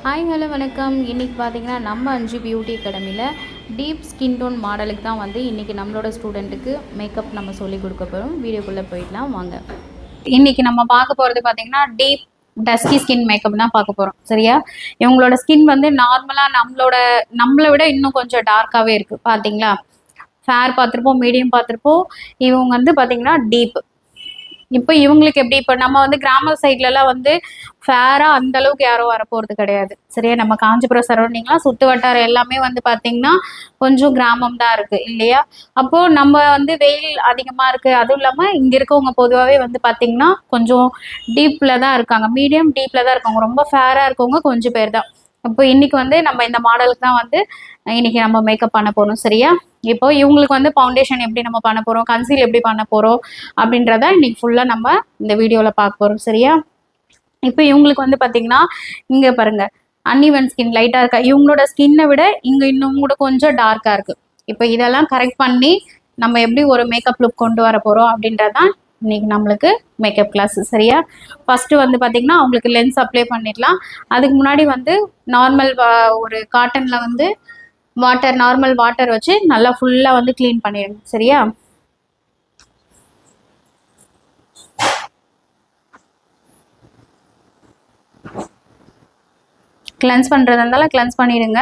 Hi hello வணக்கம். இன்றைக்கி பார்த்தீங்கன்னா நம்ம அஞ்சு பியூட்டி அகாடமியில் டீப் ஸ்கின் டோன் மாடலுக்கு தான் வந்து இன்றைக்கி நம்மளோட ஸ்டூடெண்ட்டுக்கு மேக்கப் நம்ம சொல்லிக் கொடுக்க போகிறோம். வீடியோக்குள்ளே போயிடலாம் வாங்க. இன்றைக்கி நம்ம பார்க்க போகிறது பார்த்தீங்கன்னா டீப் டஸ்கி ஸ்கின் மேக்கப் தான் பார்க்க போகிறோம். சரியா? இவங்களோட ஸ்கின் வந்து நார்மலாக நம்மளை விட இன்னும் கொஞ்சம் டார்க்காகவே இருக்குது. பார்த்தீங்களா? ஃபேர் பார்த்துருப்போம், மீடியம் பார்த்துருப்போம். இவங்க வந்து பார்த்தீங்கன்னா டீப். இப்போ இவங்களுக்கு எப்படி, இப்போ நம்ம வந்து கிராம சைட்லலாம் வந்து ஃபேராக அந்த அளவுக்கு யாரும் வரப்போகிறது கிடையாது. சரியா? நம்ம காஞ்சிபுரம் சரௌண்டிங்லாம் சுற்று வட்டாரம் எல்லாமே வந்து பார்த்திங்கன்னா கொஞ்சம் கிராமம் தான் இருக்குது இல்லையா? அப்போது நம்ம வந்து வெயில் அதிகமாக இருக்குது. அதுவும் இல்லாமல் இங்கே இருக்கவங்க பொதுவாகவே வந்து பார்த்திங்கன்னா கொஞ்சம் டீப்பில் தான் இருக்காங்க, மீடியம் டீப்பில் தான் இருக்காங்க. ரொம்ப ஃபேராக இருக்கவங்க கொஞ்சம் பேர் தான். இப்போ இன்னைக்கு வந்து நம்ம இந்த மாடலுக்கு தான் வந்து இன்னைக்கு நம்ம மேக்கப் பண்ண போகிறோம். சரியா? இப்போ இவங்களுக்கு வந்து ஃபவுண்டேஷன் எப்படி நம்ம பண்ண போகிறோம், கன்சீல் எப்படி பண்ண போகிறோம் அப்படின்றத இன்னைக்கு ஃபுல்லாக நம்ம இந்த வீடியோவில் பார்க்க போகிறோம். சரியா? இப்போ இவங்களுக்கு வந்து பார்த்தீங்கன்னா இங்கே பாருங்க, அன்இவன் ஸ்கின் லைட்டாக இருக்கா. இவங்களோட ஸ்கின்னை விட இங்கே இன்னும் கூட கொஞ்சம் டார்க்காக இருக்குது. இப்போ இதெல்லாம் கரெக்ட் பண்ணி நம்ம எப்படி ஒரு மேக்கப் லுக் கொண்டு வர போகிறோம் அப்படின்றதான் இன்னைக்கு நம்மளுக்கு மேக்கப் கிளாஸ். சரியா? ஃபஸ்ட்டு வந்து பார்த்தீங்கன்னா அவங்களுக்கு லென்ஸ் அப்ளை பண்ணிடலாம். அதுக்கு முன்னாடி வந்து நார்மல் ஒரு காட்டனில் வந்து நார்மல் வாட்டர் வச்சு நல்லா ஃபுல்லாக வந்து க்ளீன் பண்ணிடுங்க. சரியா? கிளென்ஸ் பண்ணுறதா இருந்தாலும் கிளென்ஸ் பண்ணிடுங்க.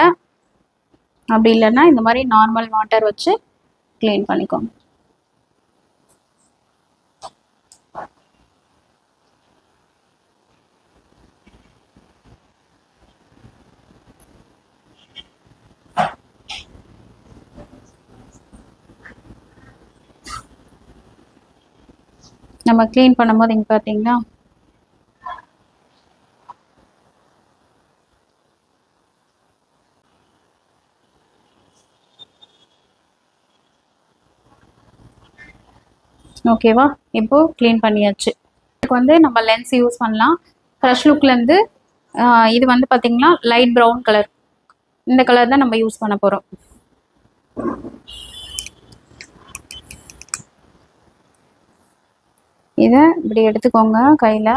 அப்படி இல்லைன்னா இந்த மாதிரி நார்மல் வாட்டர் வச்சு க்ளீன் பண்ணிக்கோங்க. நம்ம க்ளீன் பண்ணும்போது இங்கே பார்த்தீங்கன்னா ஓகேவா? இப்போ க்ளீன் பண்ணியாச்சு. இதுக்கு வந்து நம்ம லென்ஸ் யூஸ் பண்ணலாம். ஃப்ரெஷ் லுக்லேருந்து இது வந்து பார்த்தீங்கன்னா லைட் ப்ரௌன் கலர், இந்த கலர் தான் நம்ம யூஸ் பண்ண போகிறோம். இதை இப்படி எடுத்துக்கோங்க கையில்.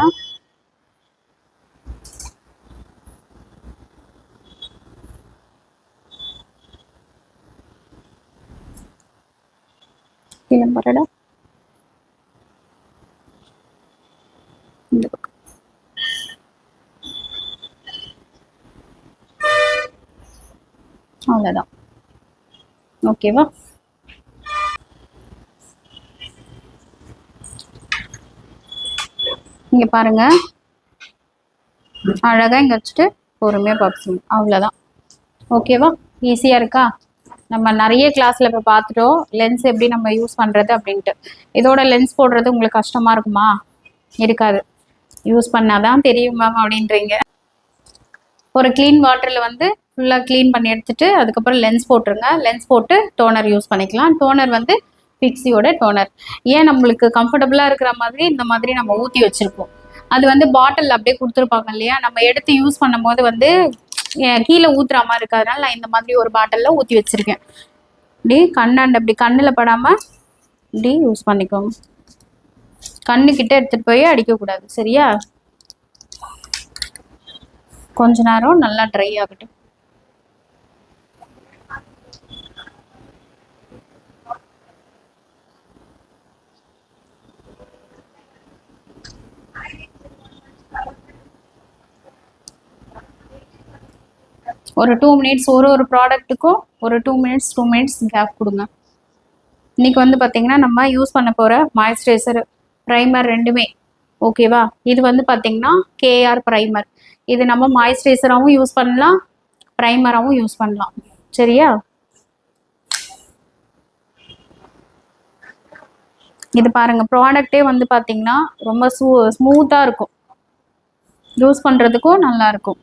பரடா இந்த பக்கம். அவ்வளோதான். ஓகேவா? இங்கே பாருங்க, அழகாக இங்கே வச்சுட்டு பொறுமையாக பார்க்கணும். அவ்வளோதான். ஓகேவா? ஈஸியாக இருக்கா? நம்ம நிறைய கிளாஸில் இப்போ பார்த்துட்டோம் லென்ஸ் எப்படி நம்ம யூஸ் பண்ணுறது அப்படின்ட்டு. இதோட லென்ஸ் போடுறது உங்களுக்கு கஷ்டமாக இருக்குமா? இருக்காது. யூஸ் பண்ணாதான் தெரியும் மேம் அப்படின்றீங்க. ஒரு க்ளீன் வாட்டரில் வந்து ஃபுல்லாக க்ளீன் பண்ணி எடுத்துட்டு அதுக்கப்புறம் லென்ஸ் போட்டுருங்க. லென்ஸ் போட்டு டோனர் யூஸ் பண்ணிக்கலாம். டோனர் வந்து ஃபிக்ஸியோட டோனர். ஏன் நம்மளுக்கு கம்ஃபர்டபுளாக இருக்கிற மாதிரி இந்த மாதிரி நம்ம ஊற்றி வச்சுருப்போம். அது வந்து பாட்டில் அப்படியே கொடுத்துருப்பாங்க இல்லையா? நம்ம எடுத்து யூஸ் பண்ணும் போது வந்து கீழே ஊற்றுற மாதிரி இருக்கிறதுனால நான் இந்த மாதிரி ஒரு பாட்டிலில் ஊற்றி வச்சுருக்கேன். இப்படி கண்ணாண்டு அப்படி கண்ணில் படாமல் இப்படி யூஸ் பண்ணிக்கோங்க. கண்ணுக்கிட்ட எடுத்துகிட்டு போய் அடிக்கக்கூடாது. சரியா? கொஞ்ச நேரம் நல்லா ட்ரை ஆகட்டும். ஒரு 2 மினிட்ஸ் ஒரு ப்ராடக்ட்டுக்கும் ஒரு 2 மினிட்ஸ் கேப் கொடுங்க. இன்னைக்கு வந்து பார்த்தீங்கன்னா நம்ம யூஸ் பண்ண போகிற மாய்ஸ்சரைசர், ப்ரைமர் ரெண்டுமே ஓகேவா? இது வந்து பார்த்தீங்கன்னா கேஆர் ப்ரைமர். இது நம்ம மாய்ஸ்சரைசராகவும் யூஸ் பண்ணலாம், ப்ரைமராகவும் யூஸ் பண்ணலாம். சரியா? இது பாருங்க, ப்ராடக்டே வந்து பார்த்தீங்கன்னா ரொம்ப ஸ்மூத்தாக இருக்கும், யூஸ் பண்ணுறதுக்கும் நல்லா இருக்கும்.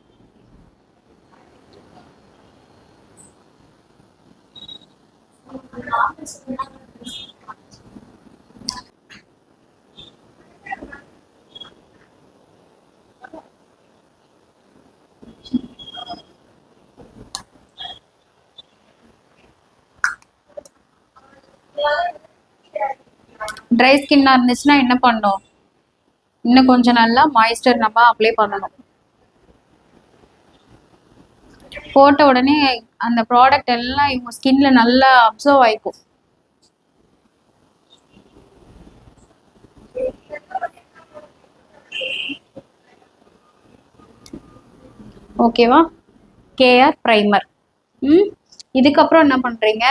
ட்ரை ஸ்கின்னாக இருந்துச்சுன்னா என்ன பண்ணணும், இன்னும் கொஞ்சம் நல்லா மாய்ஸ்சர் நம்ம அப்ளை பண்ணணும். போட்ட உடனே அந்த ப்ராடக்ட் எல்லாம் இவங்க ஸ்கின்ல நல்லா அப்சர்வ் ஆயிக்கும். ஓகேவா? K R primer. இதுக்கப்புறம் என்ன பண்றீங்க,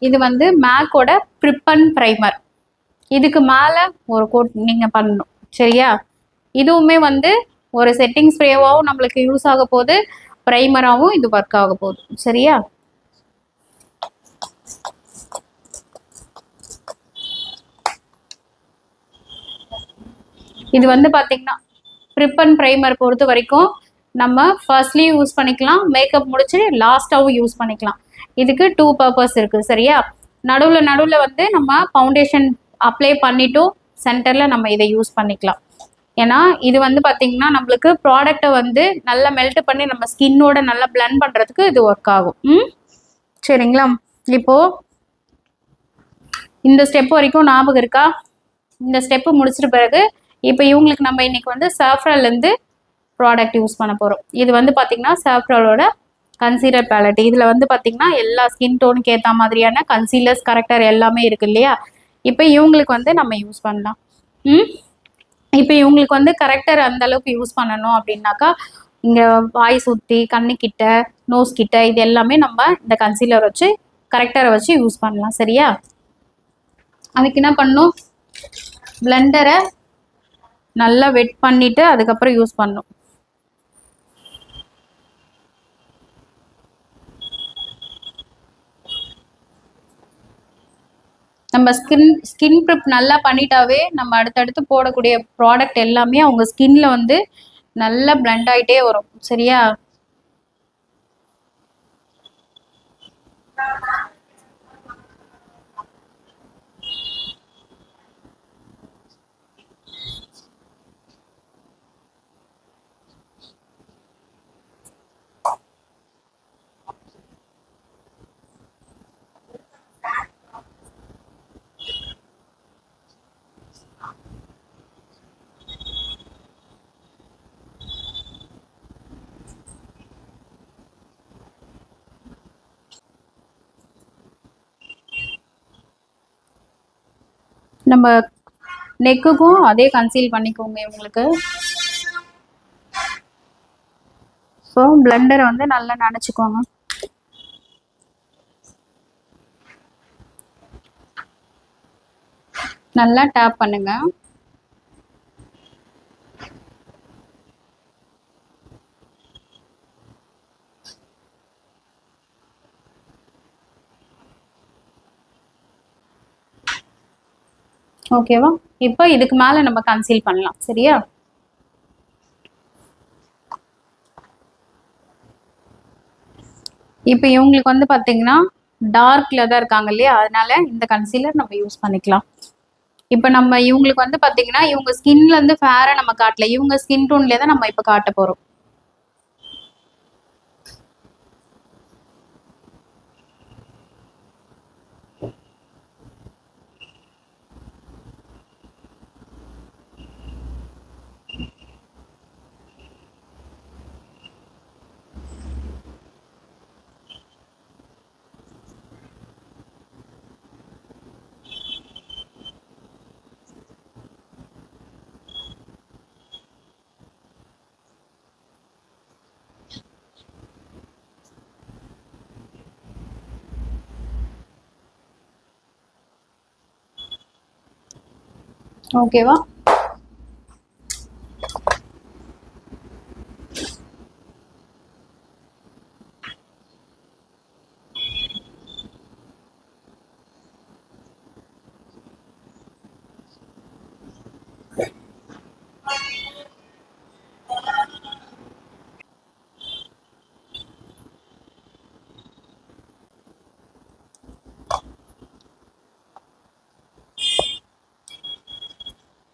இது வந்து மேக்கோட ப்ரிப்பன் ப்ரைமர். இதுக்கு மேல ஒரு கோட் நீங்க பண்ணணும். சரியா? இதுவுமே வந்து ஒரு செட்டிங் ஸ்ப்ரேவாகவும் நம்மளுக்கு யூஸ் ஆக போகுது, ப்ரைமராகவும் இது ஒர்க் ஆக போகுது. சரியா? இது வந்து பார்த்தீங்கன்னா ப்ரிப்பன் ப்ரைமர் பொறுத்த வரைக்கும் நம்ம ஃபர்ஸ்ட்லேயும் யூஸ் பண்ணிக்கலாம், மேக்கப் முடிச்சு லாஸ்ட்டாகவும் யூஸ் பண்ணிக்கலாம். இதுக்கு 2 பர்பஸ் இருக்குது. சரியா? நடுவில் நடுவில் வந்து நம்ம ஃபவுண்டேஷன் அப்ளை பண்ணிட்டும் சென்டரில் நம்ம இதை யூஸ் பண்ணிக்கலாம். ஏன்னா இது வந்து பார்த்தீங்கன்னா நம்மளுக்கு ப்ராடக்டை வந்து நல்லா மெல்ட் பண்ணி நம்ம ஸ்கின்னோட நல்லா பிளெண்ட் பண்ணுறதுக்கு இது ஒர்க் ஆகும். சரிங்களா? இப்போது இந்த ஸ்டெப் வரைக்கும் ஞாபகம் இருக்கா? இந்த ஸ்டெப்பு முடிச்சிட்ட பிறகு இப்போ இவங்களுக்கு நம்ம இன்னைக்கு வந்து சாஃப்ரான்லேருந்து ப்ராடக்ட் யூஸ் பண்ண போகிறோம். இது வந்து பார்த்தீங்கன்னா சாஃப்ரானோட கன்சீலர் பேலட். இதில் வந்து பார்த்தீங்கன்னா எல்லா ஸ்கின் டோனுக்கு ஏற்ற மாதிரியான கன்சீலர்ஸ் கரெக்டர் எல்லாமே இருக்கு இல்லையா? இப்போ இவங்களுக்கு வந்து நம்ம யூஸ் பண்ணலாம். இப்போ இவங்களுக்கு வந்து கரெக்டர் அந்த அளவுக்கு யூஸ் பண்ணணும் அப்படின்னாக்கா இங்கே வாய் சுற்றி, கண்ணுக்கிட்ட, நோஸ் கிட்ட இது எல்லாமே நம்ம இந்த கன்சீலர் வச்சு கரெக்டரை வச்சு யூஸ் பண்ணலாம். சரியா? அதுக்கு என்ன பண்ணணும், பிளெண்டரை நல்லா வெட் பண்ணிட்டு அதுக்கப்புறம் யூஸ் பண்ணணும். நம்ம ஸ்கின் ப்ரிப் நல்லா பண்ணிட்டாவே நம்ம அடுத்தடுத்து போடக்கூடிய ப்ராடக்ட் எல்லாமே அவங்க ஸ்கின்ல வந்து நல்லா பிளெண்ட் ஆகிட்டே வரும். சரியா? நம்ம நெக்குக்கும் அதே கன்சீல் பண்ணிக்கோங்க இவங்களுக்கு. ஸோ பிளெண்டரை வந்து நல்லா நினச்சிக்கோங்க. நல்லா டேப் பண்ணுங்க. ஓகேவா? இப்போ இதுக்கு மேலே நம்ம கன்சீல் பண்ணலாம். சரியா? இப்போ இவங்களுக்கு வந்து பார்த்தீங்கன்னா டார்க்ல தான் இருக்காங்க இல்லையா? அதனால இந்த கன்சீலர் நம்ம யூஸ் பண்ணிக்கலாம். இப்போ நம்ம இவங்களுக்கு வந்து பார்த்தீங்கன்னா இவங்க ஸ்கின்ல இருந்து ஃபேரை நம்ம காட்டல, இவங்க ஸ்கின் டோன்லேயே தான் நம்ம இப்போ காட்ட போகிறோம். ஓகேவா?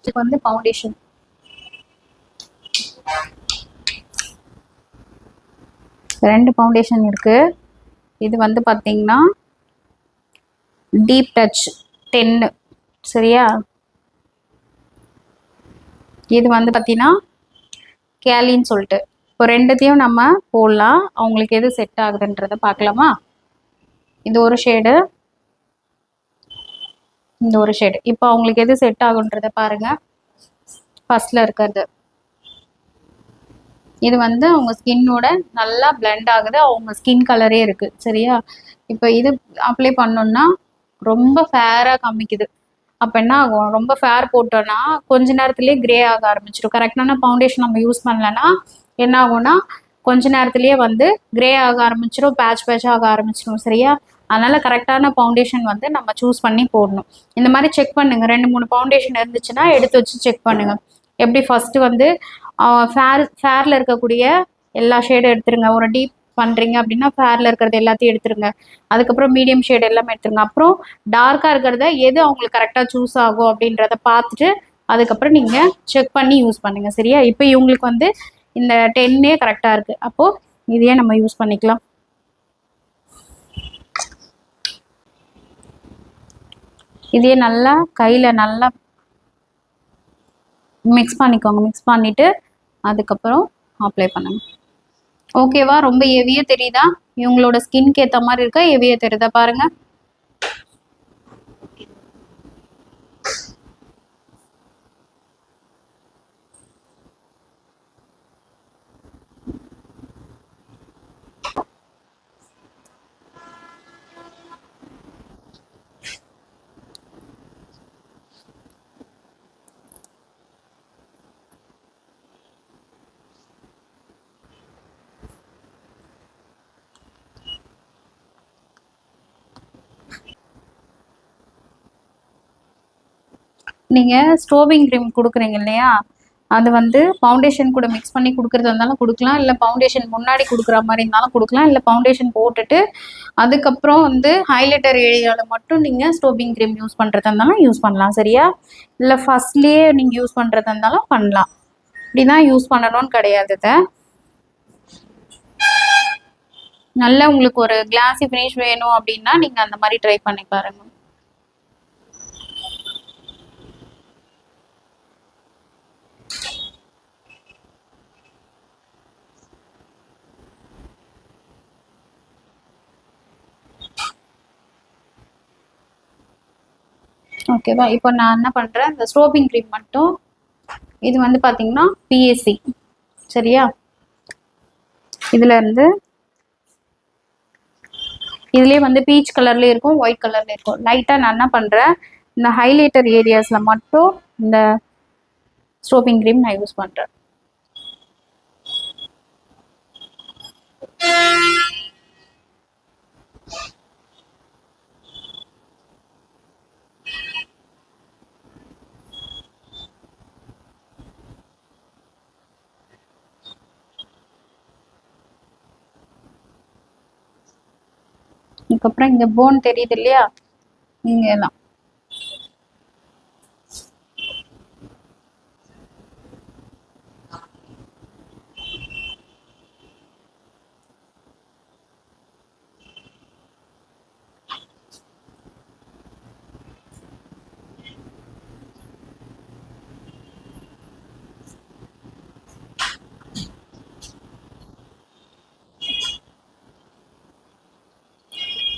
இதுக்கு வந்து ஃபவுண்டேஷன் ரெண்டு ஃபவுண்டேஷன் இருக்கு. இது வந்து பார்த்தீங்கன்னா டீப் டச் 10. சரியா? இது வந்து பார்த்தீங்கன்னா கேலின்னு சொல்லிட்டு இப்போ ரெண்டுத்தையும் நம்ம போடலாம். அவங்களுக்கு எது செட் ஆகுதுன்றத பார்க்கலாமா? இது ஒரு ஷேடு, இந்த ஒரு ஷேடு. இப்போ அவங்களுக்கு எது செட் ஆகுன்றத பாருங்க. ஃபர்ஸ்ட்ல இருக்கிறது இது வந்து அவங்க ஸ்கின்னோட நல்லா பிளெண்ட் ஆகுது. அவங்க ஸ்கின் கலரே இருக்கு. சரியா? இப்போ இது அப்ளை பண்ணோம்னா ரொம்ப ஃபேரா காமிக்குது. அப்போ என்ன ஆகும், ரொம்ப ஃபேர் போட்டோன்னா கொஞ்ச நேரத்துலேயே கிரே ஆக ஆரம்பிச்சிடும். கரெக்டான ஃபவுண்டேஷன் நம்ம யூஸ் பண்ணலன்னா என்ன ஆகும்னா கொஞ்ச நேரத்துலேயே வந்து கிரே ஆக ஆரம்பிச்சிடும், பேட்ச் பேட்சாக ஆக ஆரம்பிச்சிடும். சரியா? அதனால கரெக்டான ஃபவுண்டேஷன் வந்து நம்ம சூஸ் பண்ணி போடணும். இந்த மாதிரி செக் பண்ணுங்க. 2-3 ஃபவுண்டேஷன் இருந்துச்சுன்னா எடுத்து வச்சு செக் பண்ணுங்க. எப்படி ஃபர்ஸ்ட் வந்து ஃபேரில் இருக்கக்கூடிய எல்லா ஷேடும் எடுத்துருங்க. ஒரு டீப் பண்ணுறீங்க அப்படின்னா ஃபேரில் இருக்கிறது எல்லாத்தையும் எடுத்துருங்க. அதுக்கப்புறம் மீடியம் ஷேட் எல்லாமே எடுத்துருங்க. அப்புறம் டார்க்காக இருக்கிறத எது அவங்களுக்கு கரெக்டாக சூஸ் ஆகும் அப்படின்றத பார்த்துட்டு அதுக்கப்புறம் நீங்கள் செக் பண்ணி யூஸ் பண்ணுங்கள். சரியா? இப்போ இவங்களுக்கு வந்து இந்த 10 கரெக்டாக இருக்குது. அப்போது இதையே நம்ம யூஸ் பண்ணிக்கலாம். இதையே நல்லா கையில் நல்லா மிக்ஸ் பண்ணிக்கோங்க. மிக்ஸ் பண்ணிவிட்டு அதுக்கப்புறம் அப்ளை பண்ணுங்க. ஓகேவா? ரொம்ப ஹெவியாக தெரியுதா? இவங்களோட ஸ்கின்க்கு ஏற்ற மாதிரி இருக்கா? ஹெவியாக தெரியுதா பாருங்க. நீங்கள் ஸ்ட்ரோபிங் க்ரீம் கொடுக்குறீங்க இல்லையா, அது வந்து ஃபவுண்டேஷன் கூட மிக்ஸ் பண்ணி கொடுக்குறதா இருந்தாலும் கொடுக்கலாம், இல்லை ஃபவுண்டேஷன் முன்னாடி கொடுக்குற மாதிரி இருந்தாலும் கொடுக்கலாம், இல்லை ஃபவுண்டேஷன் போட்டுட்டு அதுக்கப்புறம் வந்து ஹைலைட்டர் ஏரியாவில் மட்டும் நீங்கள் ஸ்ட்ரோபிங் க்ரீம் யூஸ் பண்ணுறதா இருந்தாலும் யூஸ் பண்ணலாம். சரியா? இல்லை ஃபஸ்ட்லேயே நீங்கள் யூஸ் பண்ணுறதா இருந்தாலும் பண்ணலாம். இப்படி தான் யூஸ் பண்ணணும்னு கிடையாது. இதை நல்லா உங்களுக்கு ஒரு கிளாஸி ஃபினிஷ் வேணும் அப்படின்னா நீங்கள் அந்த மாதிரி ட்ரை பண்ணி பாருங்கள். ஓகேவா? இப்போ நான் என்ன பண்ணுறேன், இந்த ஸ்ட்ரோபிங் க்ரீம் மட்டும் இது வந்து பார்த்தீங்கன்னா பிஎஸ்சி. சரியா? இதுலேருந்து இதுலேயே வந்து பீச் கலர்லேயே இருக்கும், ஒயிட் கலர்லேயே இருக்கும். லைட்டாக நான் என்ன பண்ணுறேன், இந்த ஹைலைட்டர் ஏரியாஸில் மட்டும் இந்த ஸ்ட்ரோபிங் க்ரீம் நான் யூஸ் பண்ணுறேன். அதுக்கப்புறம் இங்கே போன் தெரியுது இல்லையா, இங்கே எல்லாம்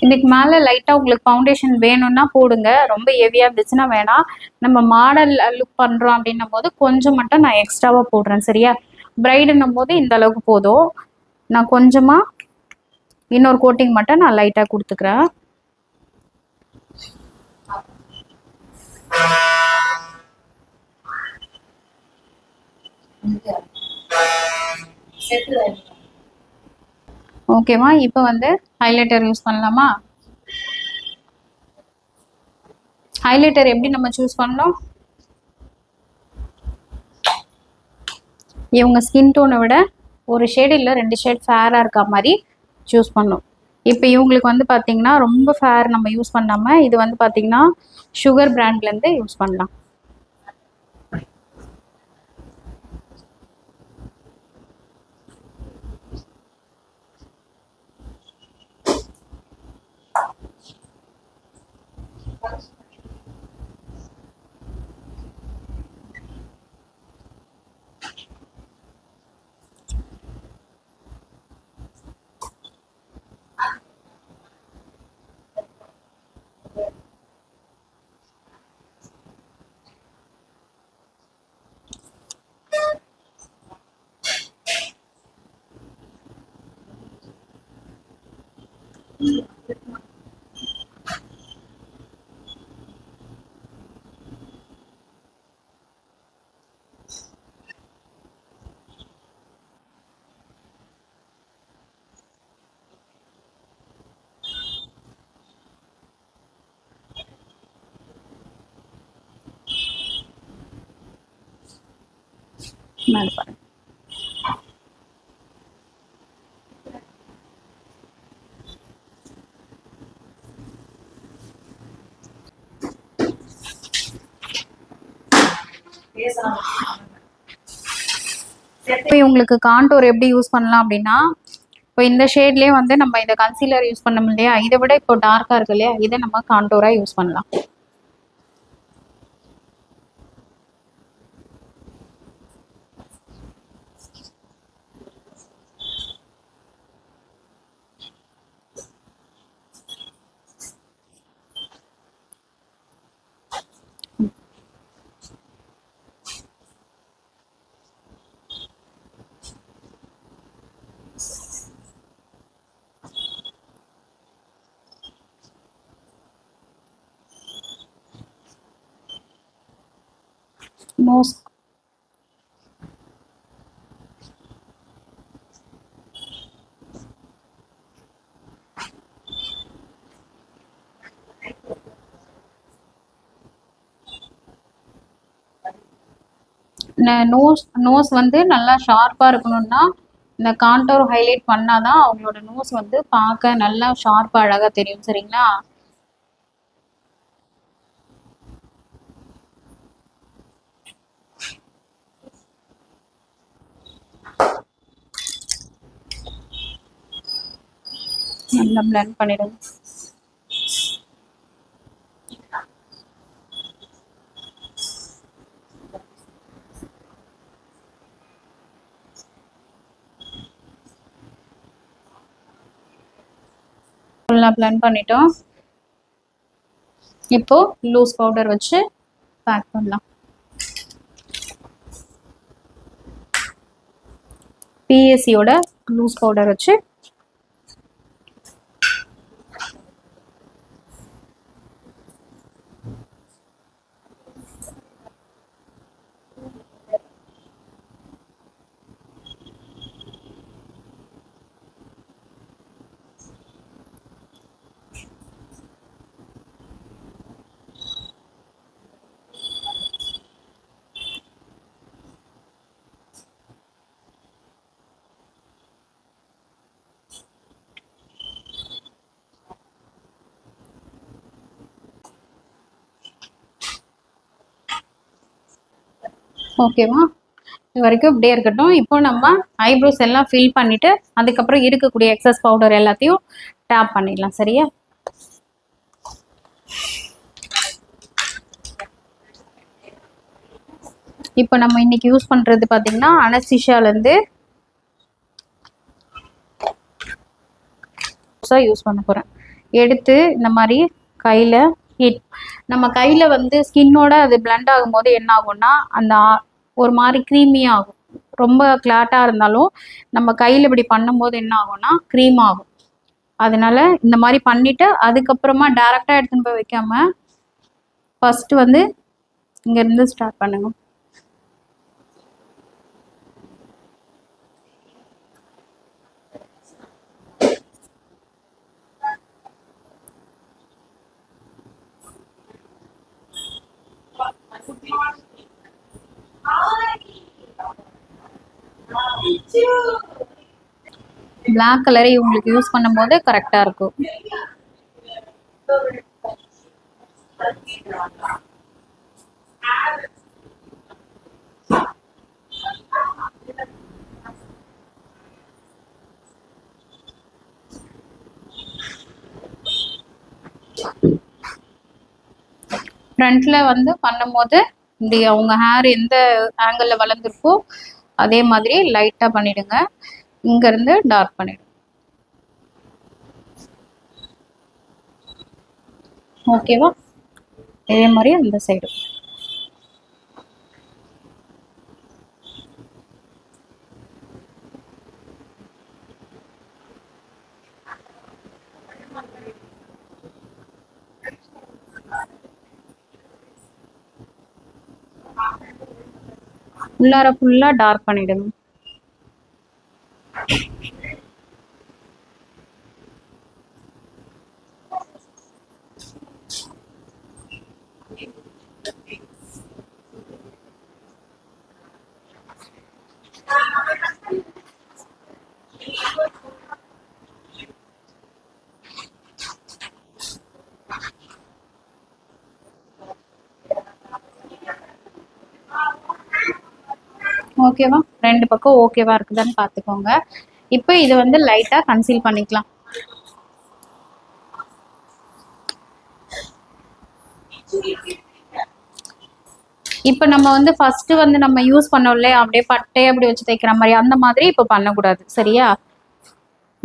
இதுக்கு மேலே லைட்டாக உங்களுக்கு ஃபவுண்டேஷன் வேணும்னா போடுங்க. ரொம்ப ஹெவியாக இருந்துச்சுன்னா வேணாம். நம்ம மாடல் லுக் பண்ணுறோம் அப்படின்னும் போது கொஞ்சம் மட்டும் நான் எக்ஸ்ட்ராவாக போடுறேன். சரியா? பிரைடுன்னும் போது இந்த அளவுக்கு போதும். நான் கொஞ்சமாக இன்னொரு கோட்டிங் மட்டும் நான் லைட்டாக கொடுத்துக்கிறேன். ஓகேவா? இப்போ வந்து ஹைலைட்டர் யூஸ் பண்ணலாமா? ஹைலைட்டர் எப்படி நம்ம சூஸ் பண்ணோம், இவங்க ஸ்கின் டோனை விட ஒரு ஷேடு இல்லை 2 ஷேட் ஃபேராக இருக்க மாதிரி சூஸ் பண்ணோம். இப்போ இவங்களுக்கு வந்து பார்த்தீங்கன்னா ரொம்ப ஃபேர் நம்ம யூஸ் பண்ணாமல் இது வந்து பார்த்தீங்கன்னா சுகர் பிராண்ட்லேருந்து யூஸ் பண்ணலாம். மேலே பாருங்க. இப்போ உங்களுக்கு காண்டோர் எப்படி யூஸ் பண்ணலாம் அப்படின்னா, இப்போ இந்த ஷேட்லேயே வந்து நம்ம இந்த கன்சீலர் யூஸ் பண்ணோம் இல்லையா, இதை விட இப்போ டார்க்காக இருக்கு இல்லையா, இதை நம்ம காண்டோராக யூஸ் பண்ணலாம். நோஸ் நோஸ் நோஸ் வந்து நல்லா ஷார்ப்பாக இருக்கணும்னா இந்த காண்டோர் ஹைலைட் பண்ணாதான் அவங்களோட நோஸ் வந்து பார்க்க நல்லா ஷார்ப்பாக அழகாக தெரியும். சரிங்களா? நல்லா பிளெண்ட் பண்ணிடுங்க. ஃபுல்லாக பிளெண்ட் பண்ணிட்டோம். இப்போ லூஸ் பவுடர் வச்சு பேக் பண்ணலாம். பிஎஸ்சியோட லூஸ் பவுடர் வச்சு ஓகேவா? இது வரைக்கும் இப்படியே இருக்கட்டும். இப்போ நம்ம ஐப்ரோஸ் எல்லாம் ஃபில் பண்ணிட்டு அதுக்கப்புறம் இருக்கக்கூடிய எக்ஸஸ் பவுடர் எல்லாத்தையும் டேப் பண்ணிடலாம். சரியா? இப்போ நம்ம இன்னைக்கு யூஸ் பண்றது பார்த்தீங்கன்னா அனஸ்தீசியாலேருந்து யூஸ் பண்ண போகிறேன். எடுத்து இந்த மாதிரி கையில் ஹீட், நம்ம கையில் வந்து ஸ்கின்னோட அது பிளெண்ட் ஆகும்போது என்ன ஆகும்னா அந்த ஒரு மாதிரி க்ரீமியாக ஆகும். ரொம்ப கிளாட்டாக இருந்தாலும் நம்ம கையில் இப்படி பண்ணும்போது என்ன ஆகும்னா க்ரீம் ஆகும். அதனால இந்த மாதிரி பண்ணிவிட்டு அதுக்கப்புறமா டேரெக்டாக எடுத்துன்னு போய் வைக்காம ஃபஸ்ட்டு வந்து இங்கேருந்து ஸ்டார்ட் பண்ணுங்க. பிளாக் கலரை உங்களுக்கு யூஸ் பண்ணும்போது கரெக்டாக இருக்கும். ஃப்ரண்ட்ல வந்து பண்ணும்போது இப்படி அவங்க ஹேர் எந்த ஆங்கிளில் வளர்ந்துருக்கோ அதே மாதிரி லைட்டாக பண்ணிடுங்க. இங்கேருந்து டார்க் பண்ணிடுங்க. ஓகேவா? இதே மாதிரி அந்த சைடு. உள்ளார ஃபுல்லாக டார்க் பண்ணிவிடுங்க. ஓகேவா? ரெண்டு பக்கம் ஓகேவா இருக்குதான்னு பார்த்துக்கோங்க. இப்போ இது வந்து லைட்டாக கன்சீல் பண்ணிக்கலாம். இப்போ நம்ம வந்து ஃபர்ஸ்ட் வந்து நம்ம யூஸ் பண்ணோம் இல்லையா, அப்படியே பட்டையை அப்படி வச்சு தைக்கிற மாதிரி, அந்த மாதிரி இப்போ பண்ணக்கூடாது. சரியா?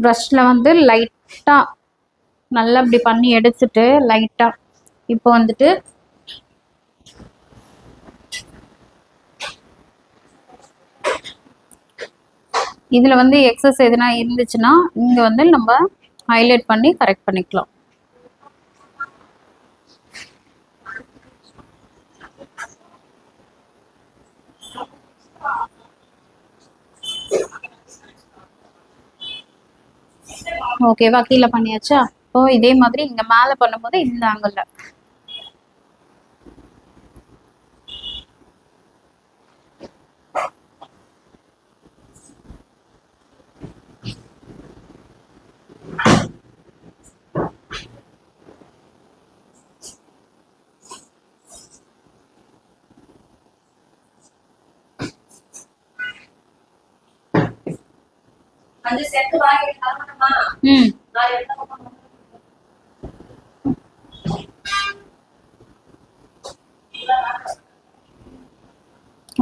ப்ரஷ்ல வந்து லைட்டாக நல்லா இப்படி பண்ணி எடுத்துட்டு லைட்டாக இப்போ வந்துட்டு இதில் வந்து எக்ஸஸ் எதுனா இருந்துச்சுன்னா இங்கே வந்து நம்ம ஹைலைட் பண்ணி கரெக்ட் பண்ணிக்கலாம். ஓகேவா? கீழே பண்ணியாச்சா? இப்போ இதே மாதிரி இங்க மேல பண்ணும்போது இந்த ஆங்கிள்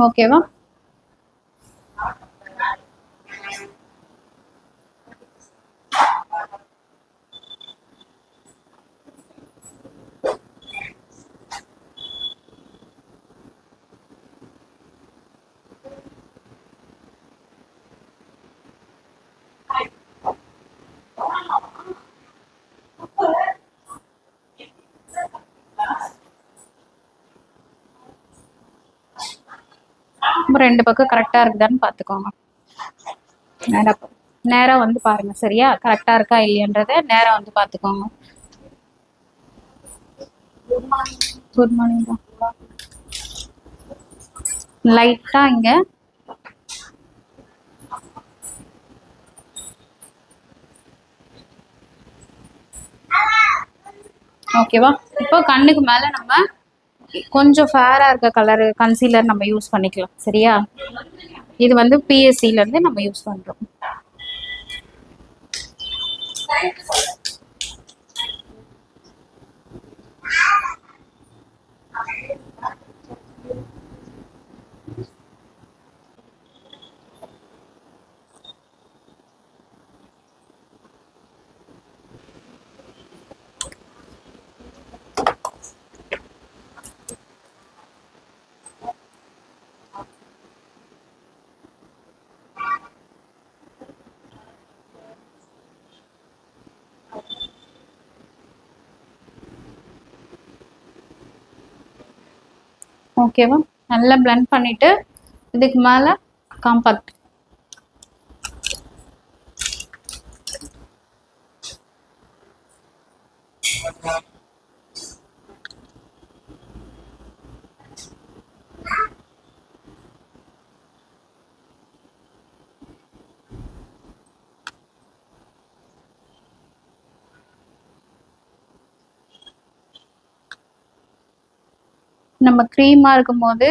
ஓகேவா? ரெண்டு பக்கம் கரெக்டா இருக்குதான்னு பாத்துக்கோங்க. நேரா வந்து பாருங்க. சரியா? கரெக்டா இருக்கா இல்லையன்றத நேரா வந்து பாத்துக்கோங்க. Good morning. லைட்டா இங்க ஓகேவா? இப்போ கண்ணுக்கு மேல நம்ம கொஞ்சம் ஃபேரா இருக்க கலர் கன்சீலர் நம்ம யூஸ் பண்ணிக்கலாம். சரியா? இது வந்து பிஎஸ்சில இருந்து நம்ம யூஸ் பண்றோம். ஓகேவா? நல்லா பிளெண்ட் பண்ணிட்டு இதுக்கு மேல காம்பாக்ட் நம்ம க்ரீமா இருக்கும் போது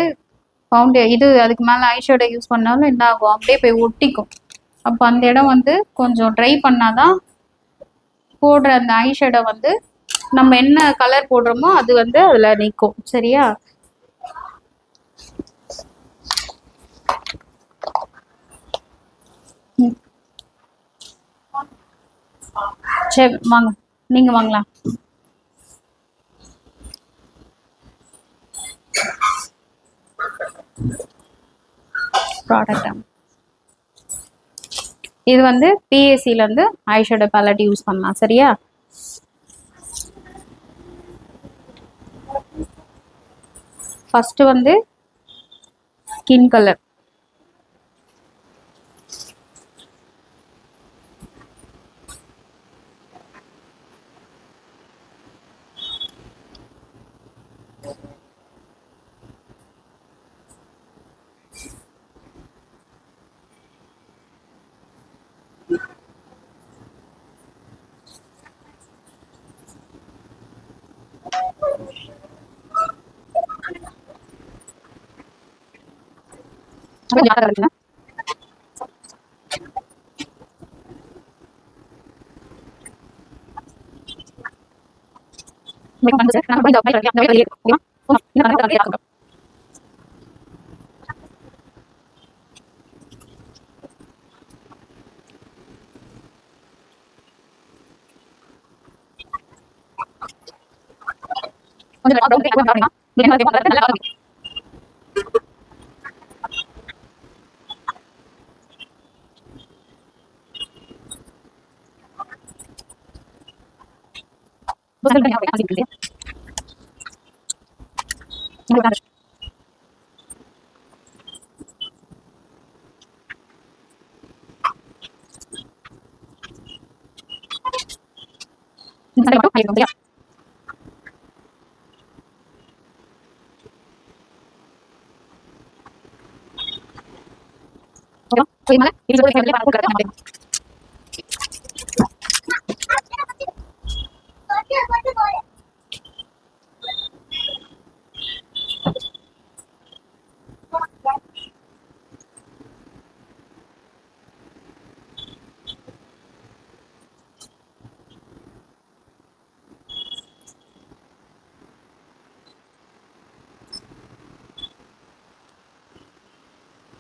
இது அதுக்கு மேலே ஐஷேடோ யூஸ் பண்ணாலும் என்ன ஆகும், அப்படியே போய் ஒட்டிக்கும். அப்போ அந்த இடம் வந்து கொஞ்சம் ட்ரை பண்ணாதான் போடுற அந்த ஐஷேடோ வந்து நம்ம என்ன கலர் போடுறோமோ அது வந்து அதில் நிற்கும். சரியா? சரி வாங்க, நீங்க வாங்கலாம். ப்ராடக்ட் இது வந்து பிஎஸ்சில இருந்து ஐஷேடோ பேலட் யூஸ் பண்ணலாம். சரியா? ஃபர்ஸ்ட் வந்து ஸ்கின் கலர்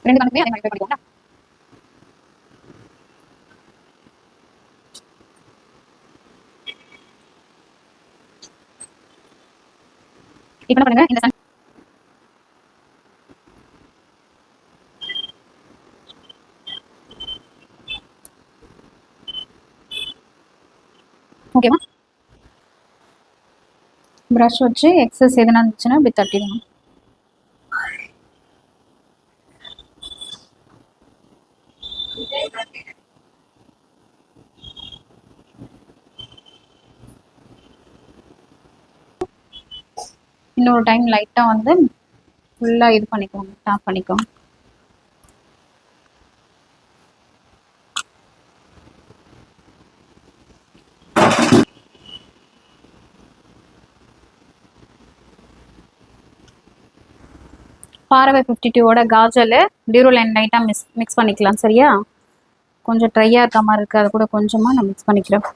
ரெண்டு கணக்குமே அதே மாதிரி பண்ணிக்கோங்க. இப்போ என்ன பண்ணுங்க, இந்த ஓகேவா, ப்ரஷ் வச்சு எக்ஸஸ் எதுனா இருந்துச்சுன்னா இப்படி தட்டிடணும். இன்னொரு டைம் லைட்டாக வந்து ஃபுல்லாக இது பண்ணிக்கோங்க, டாப் பண்ணிக்கோங்க. பாரவை 52ஓட காஜல் டியூரோலைன் லைட்டாக மிக்ஸ் பண்ணிக்கலாம். சரியா, கொஞ்சம் ட்ரையாக இருக்க மாதிரி இருக்குது, அது கூட கொஞ்சமாக நான் மிக்ஸ் பண்ணிக்கிறேன்.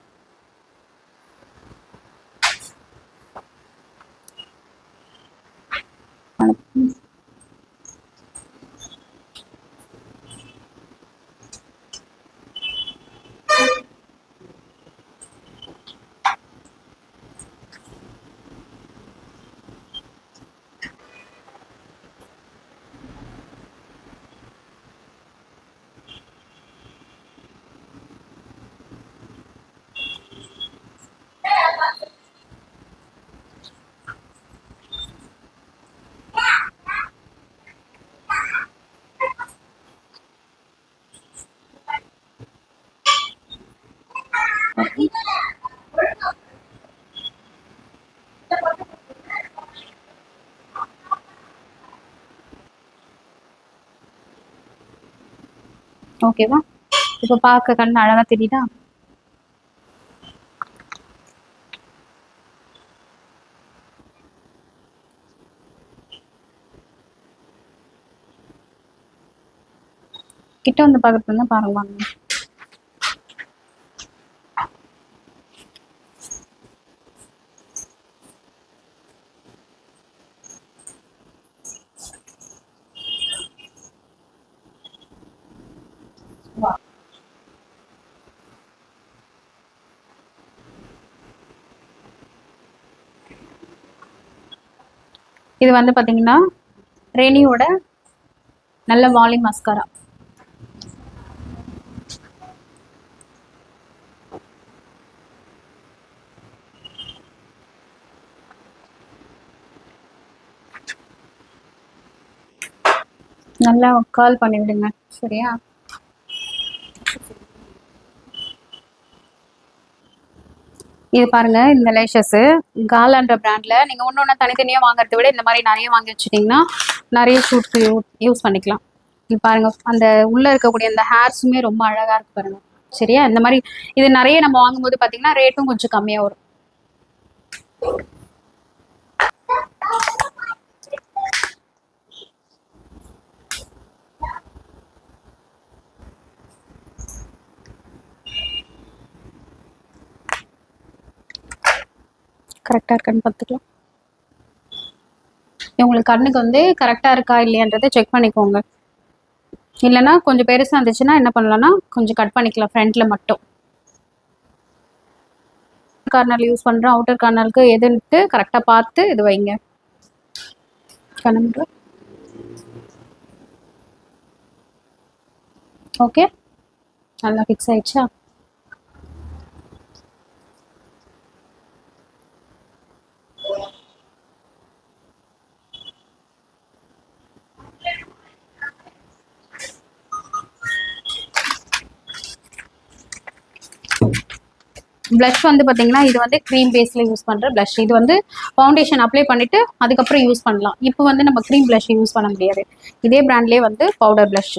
ஓகேவா, இப்போ பார்க்க கண்ணு அழகா தெரியுதா? கிட்ட வந்து பார்க்கறது தான் பாருங்க வாங்க. இது வந்து பார்த்தீங்கன்னா ரெனியோட நல்ல வால்யூம் மஸ்காரா. நல்லா கால் பண்ணி விடுங்க. சரியா, இது பாருங்க, இந்த லேஷஸ் காலான்ற பிராண்ட்ல நீங்க ஒன்னொன்னா தனித்தனியா வாங்குறத விட இந்த மாதிரி நிறைய வாங்கி வச்சுட்டீங்கன்னா நிறைய ஷூட்க்கு யூஸ் பண்ணிக்கலாம். இது பாருங்க, அந்த உள்ள இருக்கக்கூடிய அந்த ஹேர்ஸுமே ரொம்ப அழகா இருக்கு பாருங்க. சரியா, இந்த மாதிரி இது நிறைய நம்ம வாங்கும்போது பாத்தீங்கன்னா ரேட்டும் கொஞ்சம் கம்மியா வரும். கரெக்டாக இருக்கான்னு பார்த்துக்கலாம். உங்களுக்கு கண்ணுக்கு வந்து கரெக்டாக இருக்கா இல்லையான்றதை செக் பண்ணிக்கோங்க. இல்லைன்னா கொஞ்சம் பெருசாக இருந்துச்சுன்னா என்ன பண்ணலாம்னா கொஞ்சம் கட் பண்ணிக்கலாம் ஃப்ரண்ட்டில் மட்டும். கார்னர் யூஸ் பண்ணுறோம், அவுட்டர் கார்னருக்கு எதுன்ட்டு கரெக்டாக பார்த்து இது வைங்க. கண்ணு ஓகே, நல்லா ஃபிக்ஸ் ஆயிடுச்சா? ப்ளஷ் வந்து பார்த்தீங்கன்னா இது வந்து க்ரீம் பேஸில் யூஸ் பண்ணுற ப்ளஷ். இது வந்து ஃபவுண்டேஷன் அப்ளை பண்ணிவிட்டு அதுக்கப்புறம் யூஸ் பண்ணலாம். இப்போ வந்து நம்ம க்ரீம் ப்ளஷ் யூஸ் பண்ண முடியாது. இதே பிராண்ட்லேயே வந்து பவுடர் ப்ளஷ்.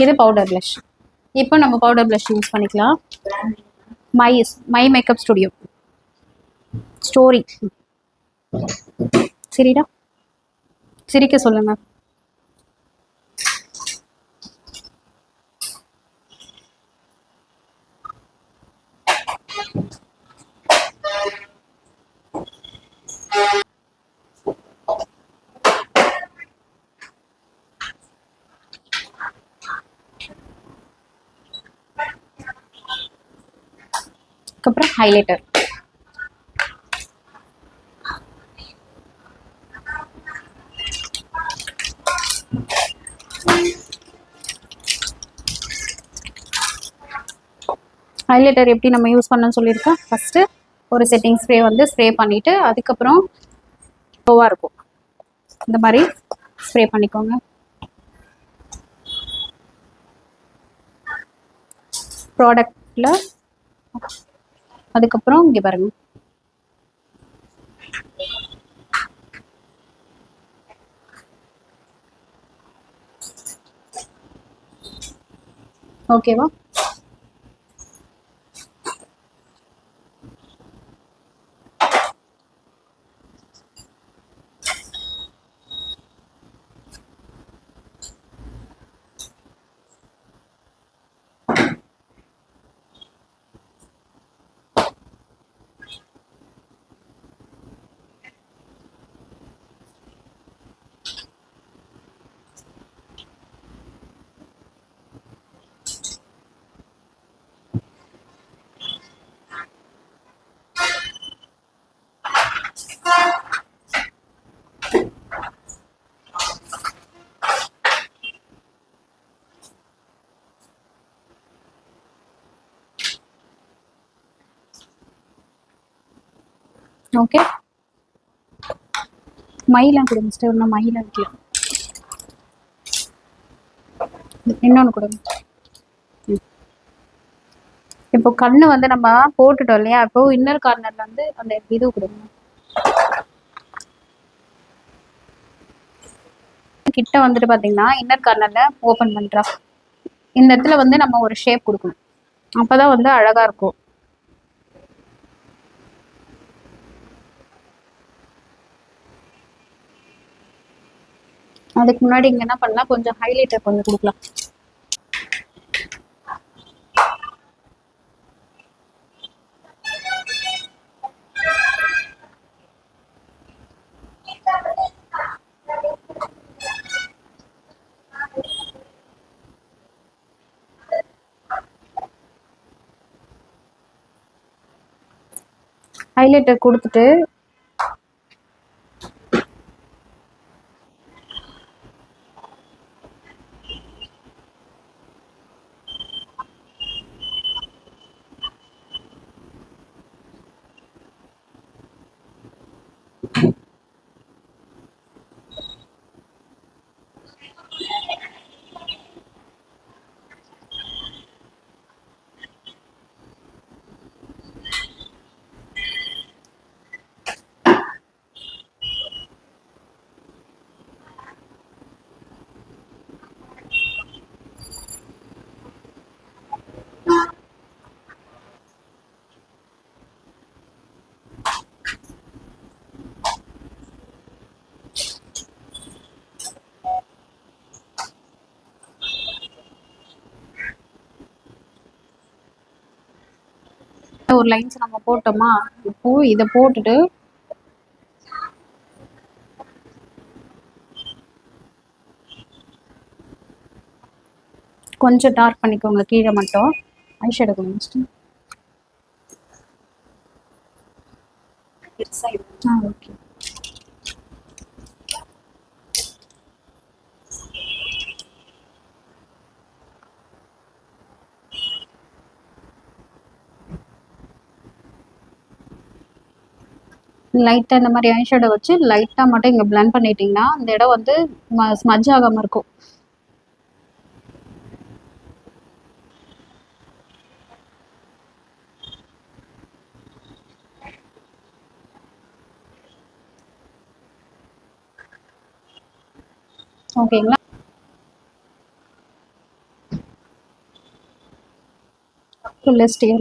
இது பவுடர் ப்ளஷ். இப்போ நம்ம பவுடர் ப்ளஷ் யூஸ் பண்ணிக்கலாம். My my makeup studio story. சரிடா, சிரிக்க சொல்லுங்க. அதுக்கப்புறம் ஹைலைட்டர். ஹைலைட்டர் எப்படி நம்ம யூஸ் பண்ணணும்னு சொல்லியிருக்கேன். ஃபஸ்ட்டு ஒரு செட்டிங் ஸ்ப்ரே வந்து ஸ்ப்ரே பண்ணிவிட்டு அதுக்கப்புறம் லோவாக இருக்கும் இந்த மாதிரி ஸ்ப்ரே பண்ணிக்கோங்க. ப்ராடக்டில் அதுக்கப்புறம் இங்கே பாருங்க. ஓகேவா? ஓகே, மைலாம் கொடுங்க மிஸ்டர். இன்னும் மைலாம் வைக்கல. இன்னொன்று கொடுங்க. இப்போ கண்ணு வந்து நம்ம போட்டுட்டோம் இல்லையா? இப்போ இன்னர் கார்னர்ல வந்து அந்த இது கொடுங்க. கிட்ட வந்துட்டு பார்த்தீங்கன்னா இன்னர் கார்னர்ல ஓப்பன் பண்ணுறா இந்த இடத்துல வந்து நம்ம ஒரு ஷேப் கொடுக்கணும். அப்போதான் வந்து அழகா இருக்கும். அதுக்கு முன்னாடி இங்க என்ன பண்ணலாம், கொஞ்சம் ஹைலைட்டர் கொஞ்சம் கொடுக்கலாம். ஹைலைட்டர் கொடுத்துட்டு லைட்டாக ஒரு லைன்ஸ் நம்ம போட்டோமா, இப்போது இதை போட்டுட்டு கொஞ்சம் டார்க் பண்ணிக்கோங்க கீழே மட்டும். ஐஷேடோ கொஞ்சம் ஓகே. லைட்டாக இந்த மாதிரி ஐஷேடோ வச்சு லைட்டாக மட்டும் இங்கே பிளெண்ட் பண்ணிட்டீங்கன்னா அந்த இடம் வந்து ஸ்மஜ் ஆகாமல் இருக்கும். ஓகேங்களா?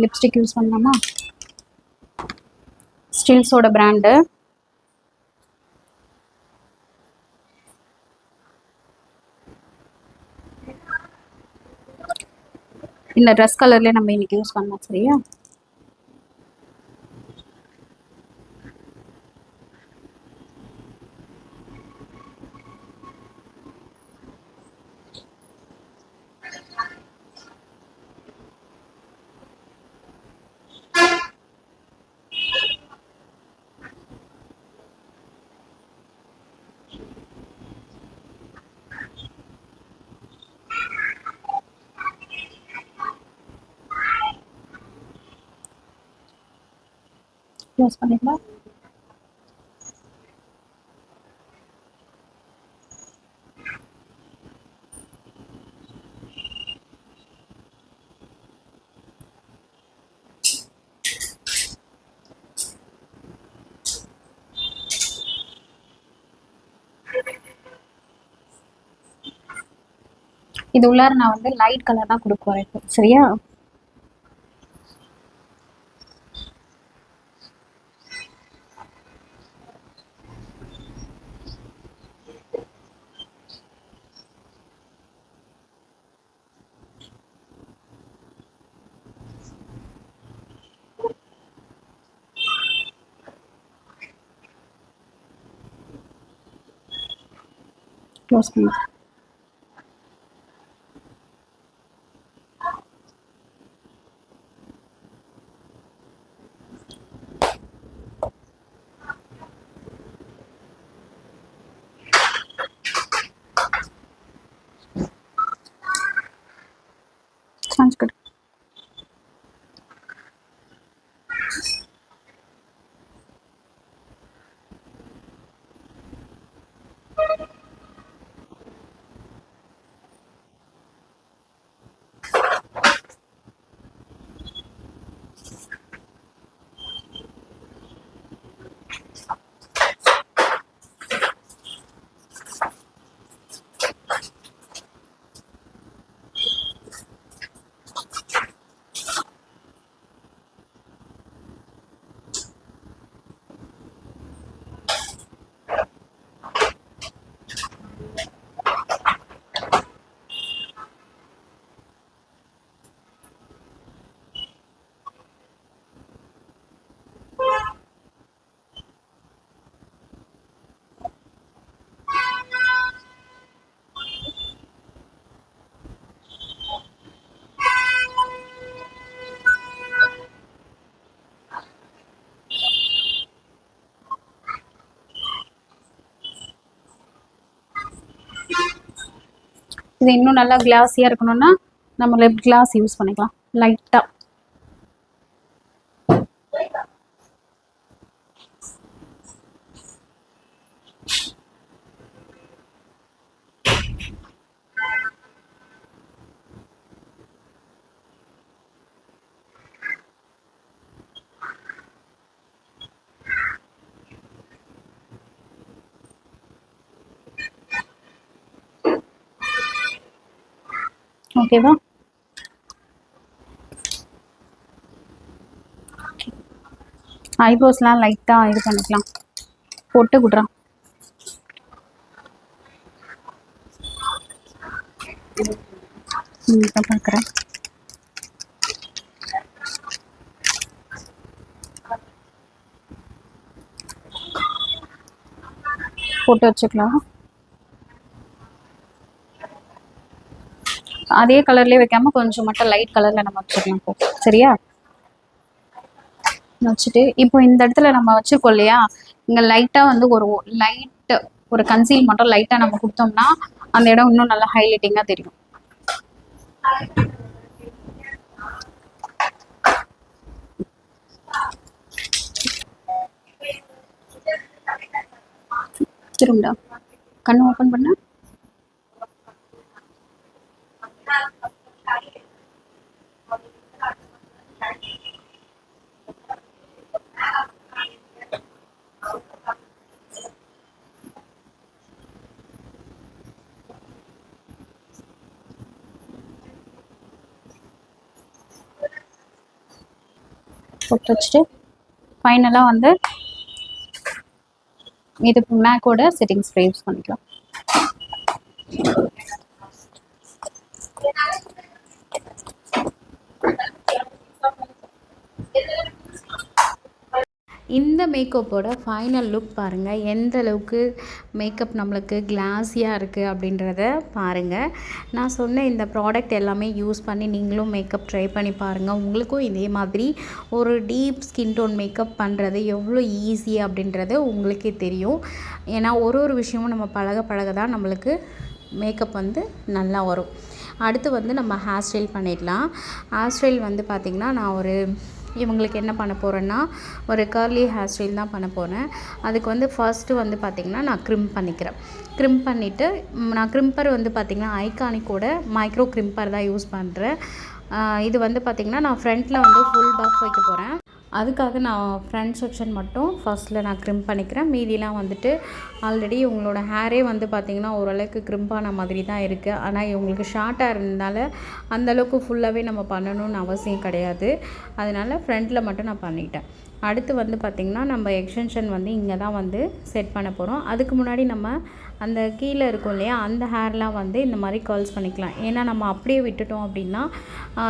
லிப்ஸ்டிக் யூஸ் பண்ணலாமா? ஸ்டில்ஸோட பிராண்டு. இந்த ட்ரெஸ் கலர்லேயே நம்ம இன்னைக்கு யூஸ் பண்ணலாம். சரியா? யூஸ் பண்ணிக்கலாம். இது உள்ளார நான் வந்து லைட் கலர் தான் கொடுக்க வரேன். சரியா? க்ளோஸ் பண்ணி sounds good. இது இன்னும் நல்லா கிளாஸியாக இருக்கணும்னா நம்ம லிப் கிளாஸ் யூஸ் பண்ணிக்கலாம் லைட்டாக. ஓகேவா? ஐப்ரோஸ்லாம் லைட்டாக இது பண்ணிக்கலாம், போட்டு விட்றான். பார்க்குறேன். போட்டு வச்சுக்கலாம். அதே கலர்லேயே வைக்காமல் கொஞ்சம் மட்டும் லைட் கலரில் நம்ம வச்சுக்கலாம். சரியா? வச்சுட்டு இப்போ இந்த இடத்துல நம்ம வச்சுருக்கோம் இல்லையா, இங்கே லைட்டாக வந்து ஒரு கன்சீல் மட்டும் லைட்டாக நம்ம கொடுத்தோம்னா அந்த இடம் இன்னும் நல்லா ஹைலைட்டிங்காக தெரியும். திரும்பா கண்ணு ஓப்பன் பண்ண. போட்டு வச்சுட்டு ஃபைனலாக வந்து இது மேக்கோட செட்டிங் ஸ்ப்ரே யூஸ் பண்ணிக்கலாம். இந்த மேக்கப்போட ஃபைனல் லுக் பாருங்கள், எந்த அளவுக்கு மேக்கப் நம்மளுக்கு கிளாஸியாக இருக்குது அப்படின்றத பாருங்கள். நான் சொன்ன இந்த ப்ராடக்ட் எல்லாமே யூஸ் பண்ணி நீங்களும் மேக்கப் ட்ரை பண்ணி பாருங்கள். உங்களுக்கும் இதே மாதிரி ஒரு டீப் ஸ்கின் டோன் மேக்கப் பண்ணுறது எவ்வளோ ஈஸி அப்படின்றது உங்களுக்கே தெரியும். ஏன்னா ஒரு விஷயமும் நம்ம பழக தான் நம்மளுக்கு மேக்கப் வந்து நல்லா வரும். அடுத்து வந்து நம்ம ஹேர் ஸ்டைல் பண்ணிடலாம். ஹேர் ஸ்டைல் வந்து பார்த்திங்கன்னா நான் இவங்களுக்கு என்ன பண்ண போகிறேன்னா ஒரு கர்லி ஹேர் ஸ்டைல் தான் பண்ண போகிறேன். அதுக்கு வந்து ஃபர்ஸ்ட்டு வந்து பார்த்திங்கன்னா நான் க்ரிம்ப் பண்ணிக்கிறேன். க்ரிம்ப் பண்ணிவிட்டு நான் க்ரிம்பர் வந்து பார்த்திங்கன்னா ஐகானிக்கோட மைக்ரோ க்ரிம்பர் தான் யூஸ் பண்ணுறேன். இது வந்து பார்த்திங்கன்னா நான் ஃப்ரண்ட்டில் வந்து ஃபுல் பஃப் வைக்க போகிறேன். அதுக்காக நான் ஃப்ரண்ட் செக்ஷன் மட்டும் ஃபர்ஸ்ட்டில் நான் க்ரிம்ப் பண்ணிக்கிறேன். மீதிலாம் வந்துட்டு ஆல்ரெடி இவங்களோட ஹேரே வந்து பார்த்திங்கன்னா ஓரளவுக்கு க்ரிம்பான மாதிரி தான் இருக்குது. ஆனால் இவங்களுக்கு ஷார்ட்டாக இருந்ததால் அந்தளவுக்கு ஃபுல்லாகவே நம்ம பண்ணணும்னு அவசியம் கிடையாது. அதனால் ஃப்ரண்ட்டில் மட்டும் நான் பண்ணிட்டேன். அடுத்து வந்து பார்த்திங்கன்னா நம்ம எக்ஸ்டென்ஷன் வந்து இங்கே தான் வந்து செட் பண்ண போகிறோம். அதுக்கு முன்னாடி நம்ம அந்த கீழே இருக்கும் இல்லையா, அந்த ஹேர்லாம் வந்து இந்த மாதிரி கர்ல்ஸ் பண்ணிக்கலாம். ஏன்னா நம்ம அப்படியே விட்டுட்டோம் அப்படின்னா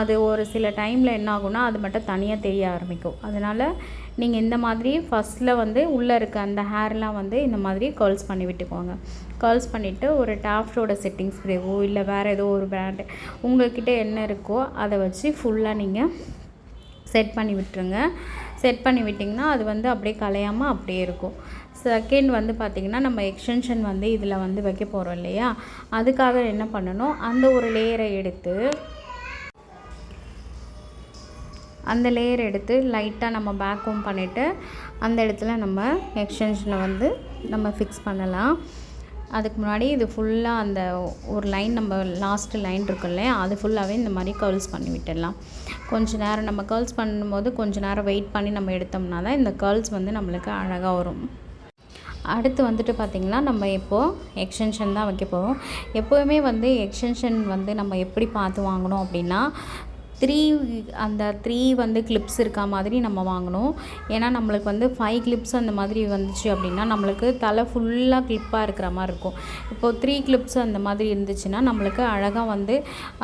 அது ஒரு சில டைமில் என்ன ஆகும்னா அது மட்டும் தனியாக தெரிய ஆரம்பிக்கும். அதனால் நீங்கள் இந்த மாதிரி ஃபஸ்ட்டில் வந்து உள்ளே இருக்க அந்த ஹேர்லாம் வந்து இந்த மாதிரி கர்ல்ஸ் பண்ணி விட்டுக்கோங்க. கர்ல்ஸ் பண்ணிவிட்டு ஒரு டாஃப்டோட செட்டிங் ஸ்ப்ரேவோ இல்லை வேறு ஏதோ ஒரு பிராண்டு உங்கள்கிட்ட என்ன இருக்கோ அதை வச்சு ஃபுல்லாக நீங்கள் செட் பண்ணி விட்டுருங்க. செட் பண்ணி விட்டிங்கன்னா அது வந்து அப்படியே கலையாமல் அப்படியே இருக்கும். செகண்ட் வந்து பார்த்திங்கன்னா நம்ம எக்ஸ்டென்ஷன் வந்து இதில் வந்து வைக்க போகிறோம் இல்லையா, அதுக்காக என்ன பண்ணணும், அந்த ஒரு லேயரை எடுத்து லைட்டாக நம்ம பேக் ஹோம் பண்ணிவிட்டு அந்த இடத்துல நம்ம எக்ஸ்டென்ஷனை வந்து நம்ம ஃபிக்ஸ் பண்ணலாம். அதுக்கு முன்னாடி இது ஃபுல்லாக அந்த ஒரு லைன் நம்ம லாஸ்ட்டு லைன் இருக்குல்ல அது ஃபுல்லாகவே இந்த மாதிரி கர்ல்ஸ் பண்ணி விட்டுடலாம். கொஞ்சம் நேரம் நம்ம கர்ல்ஸ் பண்ணும்போது கொஞ்சம் நேரம் வெயிட் பண்ணி நம்ம எடுத்தோம்னா தான் இந்த கர்ல்ஸ் வந்து நம்மளுக்கு அழகாக வரும். அடுத்து வந்துட்டு பார்த்திங்கன்னா நம்ம இப்போது எக்ஸ்டென்ஷன் தான் வைக்க போகிறோம். எப்போவுமே வந்து எக்ஸ்டென்ஷன் வந்து நம்ம எப்படி பார்த்து வாங்கணும் அப்படின்னா 3 வந்து கிளிப்ஸ் இருக்க மாதிரி நம்ம வாங்கணும். ஏன்னா நம்மளுக்கு வந்து 5 கிளிப்ஸ் அந்த மாதிரி வந்துச்சு அப்படின்னா நம்மளுக்கு தலை ஃபுல்லாக கிளிப்பாக இருக்கிற மாதிரி இருக்கும். இப்போது 3 கிளிப்ஸ் அந்த மாதிரி இருந்துச்சுன்னா நம்மளுக்கு அழகாக வந்து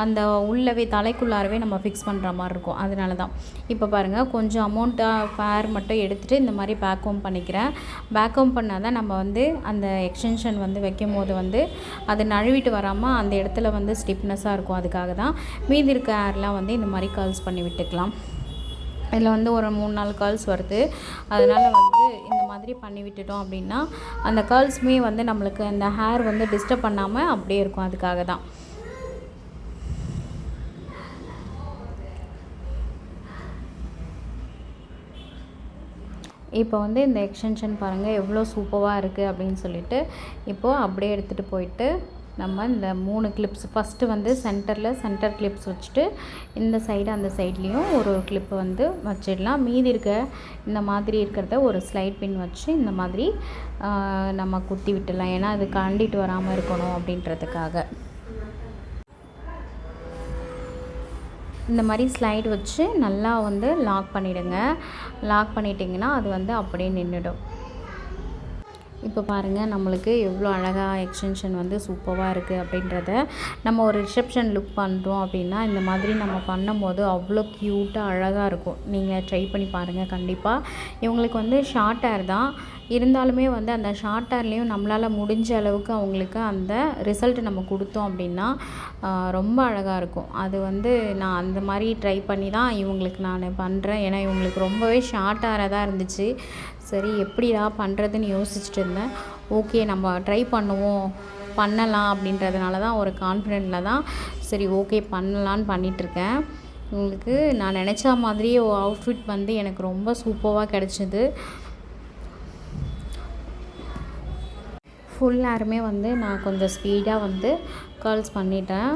அந்த உள்ளவே தலைக்குள்ளாரவே நம்ம ஃபிக்ஸ் பண்ணுற மாதிரி இருக்கும். அதனால தான் இப்போ பாருங்கள் கொஞ்சம் அமௌண்ட்டாக ஃபேர் மட்டும் எடுத்துகிட்டு இந்த மாதிரி பேக் ஹோம் பண்ணிக்கிறேன். பேக் ஹோம் பண்ணால் தான் நம்ம வந்து அந்த எக்ஸ்டென்ஷன் வந்து வைக்கும் போது வந்து அது நழுவிட்டு வராமல் அந்த இடத்துல வந்து ஸ்டிப்னஸாக இருக்கும். அதுக்காக தான் மீதி இருக்க ஹேர்லாம் வந்து இந்த மாதிரி கர்ல்ஸ் பண்ணி விட்டுக்கலாம். இதில் வந்து ஒரு 3-4 கர்ல்ஸ் வருது. அதனால் வந்து இந்த மாதிரி பண்ணி விட்டுட்டோம் அப்படின்னா அந்த கர்ல்ஸுமே வந்து நம்மளுக்கு அந்த ஹேர் வந்து டிஸ்டர்ப் பண்ணாமல் அப்படியே இருக்கும். அதுக்காக தான் இப்போ வந்து இந்த எக்ஸ்டென்ஷன் பாருங்கள் எவ்வளோ சூப்பராக இருக்குது அப்படின்னு சொல்லிட்டு இப்போது அப்படியே எடுத்துகிட்டு போயிட்டு நம்ம இந்த 3 கிளிப்ஸ் ஃபஸ்ட்டு வந்து சென்டர் கிளிப்ஸ் வச்சுட்டு இந்த சைடு அந்த சைட்லேயும் ஒரு கிளிப்பு வந்து வச்சிடலாம். மீதி இருக்க இந்த மாதிரி இருக்கிறத ஒரு ஸ்லைட் பின் வச்சு இந்த மாதிரி நம்ம குத்தி விட்டுடலாம். ஏன்னா அது கண்டிட்டு வராமல் இருக்கணும் அப்படின்றதுக்காக இந்த மாதிரி ஸ்லைடு வச்சு நல்லா வந்து லாக் பண்ணிவிடுங்க. லாக் பண்ணிட்டிங்கன்னா அது வந்து அப்படியே நின்றுடும். இப்போ பாருங்கள் நம்மளுக்கு எவ்வளோ அழகாக எக்ஸ்டென்ஷன் வந்து சூப்பராக இருக்குது அப்படின்றத நம்ம ஒரு ரிசப்ஷன் லுக் பண்ணுறோம் அப்படின்னா இந்த மாதிரி நம்ம பண்ணும்போது அவ்வளோ க்யூட்டாக அழகாக இருக்கும். நீங்கள் ட்ரை பண்ணி பாருங்கள் கண்டிப்பாக. இவங்களுக்கு வந்து ஷார்ட் ஹேர் தான். இருந்தாலுமே வந்து அந்த ஷார்ட் ஹேர்லேயும் நம்மளால் முடிஞ்ச அளவுக்கு அவங்களுக்கு அந்த ரிசல்ட் நம்ம கொடுத்தோம் அப்படின்னா ரொம்ப அழகாக இருக்கும். அது வந்து நான் அந்த மாதிரி ட்ரை பண்ணி தான் இவங்களுக்கு நான் பண்ணுறேன். ஏன்னா இவங்களுக்கு ரொம்பவே ஷார்ட் ஹேராக தான் இருந்துச்சு. சரி எப்படிடா பண்ணுறதுன்னு யோசிச்சுட்டு இருந்தேன். ஓகே நம்ம ட்ரை பண்ணுவோம், பண்ணலாம் அப்படின்றதுனால தான் ஒரு கான்ஃபிடென்ட்டில் தான் சரி ஓகே பண்ணலான்னு பண்ணிகிட்ருக்கேன். உங்களுக்கு நான் நினச்ச மாதிரியே அவுட்ஃபிட் வந்து எனக்கு ரொம்ப சூப்பராக கிடச்சிது. ஃபுல் ஹேருமே வந்து நான் கொஞ்சம் ஸ்பீடாக வந்து கர்ல்ஸ் பண்ணிட்டேன்.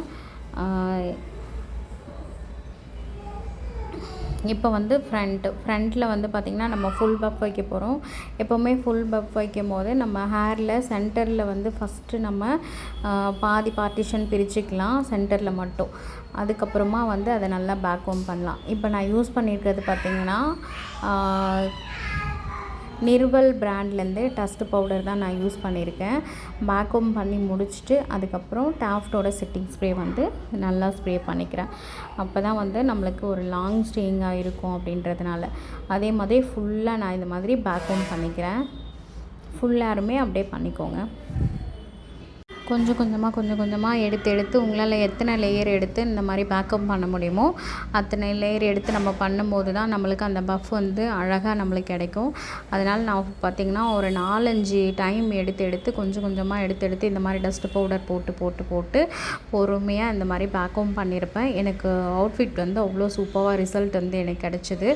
இப்போ வந்து ஃப்ரண்ட்டில் வந்து பார்த்திங்கன்னா நம்ம ஃபுல் பஃப் வைக்க போகிறோம். எப்போவுமே ஃபுல் பஃப் வைக்கும் போது நம்ம ஹேரில் சென்டரில் வந்து ஃபஸ்ட்டு நம்ம பாதி பார்ட்டிஷன் பிரிச்சுக்கலாம் சென்டரில் மட்டும். அதுக்கப்புறமா வந்து அதை நல்லா பேக் ஹோம் பண்ணலாம். இப்போ நான் யூஸ் பண்ணியிருக்கிறது பார்த்திங்கன்னா நிர்வல் பிராண்ட்லேருந்து டஸ்ட் பவுடர் தான் நான் யூஸ் பண்ணியிருக்கேன். பேக் ஹோம் பண்ணி முடிச்சுட்டு அதுக்கப்புறம் டாஃப்டோட செட்டிங் ஸ்ப்ரே வந்து நல்லா ஸ்ப்ரே பண்ணிக்கிறேன். அப்போ தான் வந்து நம்மளுக்கு ஒரு லாங் ஸ்டேயிங்காக இருக்கும் அப்படின்றதுனால. அதே மாதிரி ஃபுல்லாக நான் இந்த மாதிரி பேக் ஹோம் பண்ணிக்கிறேன். ஃபுல் ஹேருமே அப்படியே பண்ணிக்கோங்க. கொஞ்சம் கொஞ்சமாக எடுத்து உங்களால் எத்தனை லேயர் எடுத்து இந்த மாதிரி பேக்கப் பண்ண முடியுமோ அத்தனை லேயர் எடுத்து நம்ம பண்ணும்போது தான் நம்மளுக்கு அந்த பஃப் வந்து அழகாக நம்மளுக்கு கிடைக்கும். அதனால் நான் பார்த்திங்கன்னா ஒரு 4-5 டைம் எடுத்து கொஞ்சம் கொஞ்சமாக எடுத்து இந்த மாதிரி டஸ்ட் பவுடர் போட்டு பொறுமையாக இந்த மாதிரி பேக்கப் பண்ணியிருப்பேன். எனக்கு அவுட்ஃபிட் வந்து அவ்வளோ சூப்பராக ரிசல்ட் வந்து எனக்கு கிடச்சிது.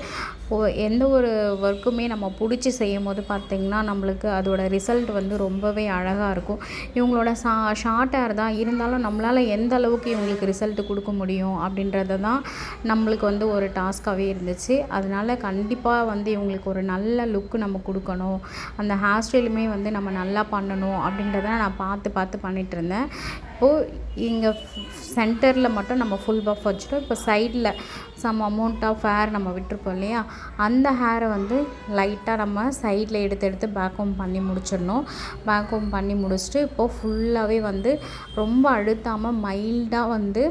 எந்த ஒரு ஒர்க்குமே நம்ம பிடிச்சி செய்யும் போது பார்த்திங்கன்னா நம்மளுக்கு அதோட ரிசல்ட் வந்து ரொம்பவே அழகாக இருக்கும். இவங்களோட ஷார்ட் ஹேர் தான் இருந்தாலும் நம்மளால் எந்த அளவுக்கு இவங்களுக்கு ரிசல்ட் கொடுக்க முடியும் அப்படின்றது தான் நம்மளுக்கு வந்து ஒரு டாஸ்க்காகவே இருந்துச்சு. அதனால் கண்டிப்பாக வந்து இவங்களுக்கு ஒரு நல்ல லுக்கு நம்ம கொடுக்கணும், அந்த ஹேர் ஸ்டைலுமே வந்து நம்ம நல்லா பண்ணணும் அப்படின்றத நான் பார்த்து பண்ணிகிட்ருந்தேன். இப்போது இங்கே சென்டரில் மட்டும் நம்ம ஃபுல் பஃப் வச்சுட்டோம். இப்போ சைடில் சம் அமௌண்ட் ஆஃப் ஹேர் நம்ம விட்டுருப்போம் இல்லையா, அந்த ஹேரை வந்து லைட்டாக நம்ம சைடில் எடுத்து பேக் ஹோம் பண்ணி முடிச்சிடணும். பேக் ஹோம் பண்ணி முடிச்சுட்டு இப்போது ஃபுல்லாகவே வந்து ரொம்ப அழுத்தாமல் மைல்டாக வந்து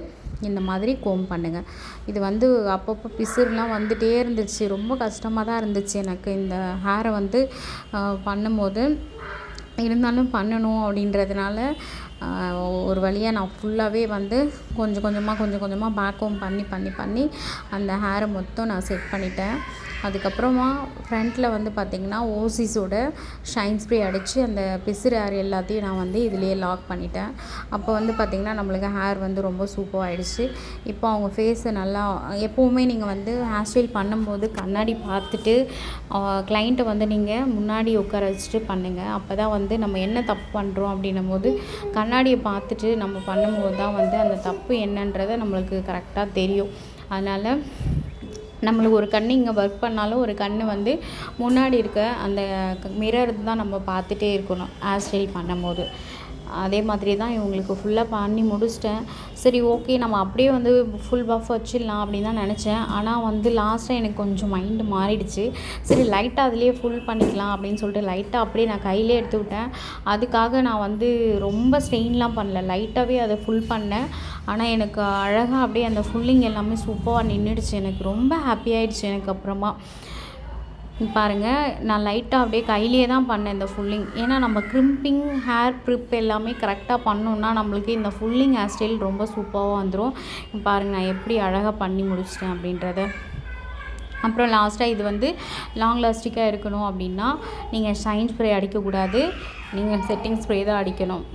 இந்த மாதிரி கோம் பண்ணுங்கள். இது வந்து அப்பப்போ பிசுறுலாம் வந்துகிட்டே இருந்துச்சு. ரொம்ப கஷ்டமாக தான் இருந்துச்சு எனக்கு இந்த ஹேரை வந்து பண்ணும்போது. இருந்தாலும் பண்ணணும் அப்படின்றதுனால ஒரு வழியாக நான் ஃபுல்லாகவே வந்து கொஞ்சம் கொஞ்சமாக பேக் ஹோம் பண்ணி அந்த ஹேரை மொத்தம் நான் செட் பண்ணிட்டேன். அதுக்கப்புறமா ஃப்ரண்ட்டில் வந்து பார்த்திங்கன்னா ஓசிஸோட ஷைன் ஸ்ப்ரே அடித்து அந்த பிசுறு ஹேர் எல்லாத்தையும் நான் வந்து இதிலேயே லாக் பண்ணிட்டேன். அப்போ வந்து பார்த்திங்கன்னா நம்மளுக்கு ஹேர் வந்து ரொம்ப சூப்பராக ஆகிடுச்சு. இப்போ அவங்க ஃபேஸை நல்லா எப்போவுமே நீங்கள் வந்து ஹேர் ஸ்டைல் பண்ணும்போது கண்ணாடி பார்த்துட்டு கிளைண்ட்டை வந்து நீங்கள் முன்னாடி உட்கார வச்சுட்டு பண்ணுங்கள். அப்போ தான் வந்து நம்ம என்ன தப்பு பண்ணுறோம் அப்படின்னும் போது கண்ணாடியை பார்த்துட்டு நம்ம பண்ணும்போது தான் வந்து அந்த தப்பு என்னன்றதை நம்மளுக்கு கரெக்டாக தெரியும். அதனால் நம்மளுக்கு ஒரு கண் இங்கே ஒர்க் பண்ணாலும் ஒரு கண் வந்து முன்னாடி இருக்க அந்த மிரர் தான் நம்ம பார்த்துட்டே இருக்கணும் ஹேர் ஸ்டைல் பண்ணும்போது. அதே மாதிரி தான் இவங்களுக்கு ஃபுல்லாக பண்ணி முடிச்சிட்டேன். சரி ஓகே நம்ம அப்படியே வந்து ஃபுல் பஃப் வச்சிடலாம் அப்படின்னு தான் நினச்சேன். ஆனால் வந்து லாஸ்ட்டாக எனக்கு கொஞ்சம் மைண்டு மாறிடுச்சு. சரி லைட்டாக அதிலே ஃபுல் பண்ணிக்கலாம் அப்படின்னு சொல்லிட்டு லைட்டாக அப்படியே நான் கையிலே எடுத்து விட்டேன். அதுக்காக நான் வந்து ரொம்ப ஸ்ட்ரெயின்லாம் பண்ணல, லைட்டாகவே அதை ஃபுல் பண்ணேன். ஆனால் எனக்கு அழகாக அப்படியே அந்த ஃபுல்லிங் எல்லாமே சூப்பராக நின்றுடுச்சு. எனக்கு ரொம்ப ஹாப்பி ஆகிடுச்சு. எனக்கு அப்புறமா பாருங்கள் நான் லைட்டாக அப்படியே கையிலே தான் பண்ணேன் இந்த ஃபுல்லிங். ஏன்னா நம்ம க்ரிம்பிங் ஹேர் ப்ரிப் எல்லாமே கரெக்டாக பண்ணோன்னா நம்மளுக்கு இந்த ஃபுல்லிங் ஹேர் ஸ்டைல் ரொம்ப சூப்பராக வந்துடும். பாருங்கள் நான் எப்படி அழகாக பண்ணி முடிச்சிட்டேன் அப்படின்றத. அப்புறம் லாஸ்ட்டாக இது வந்து லாங் லாஸ்டிக்காக இருக்கணும் அப்படின்னா நீங்கள் ஷைன் ஸ்ப்ரே அடிக்கக்கூடாது, நீங்கள் செட்டிங் ஸ்ப்ரே தான் அடிக்கணும்.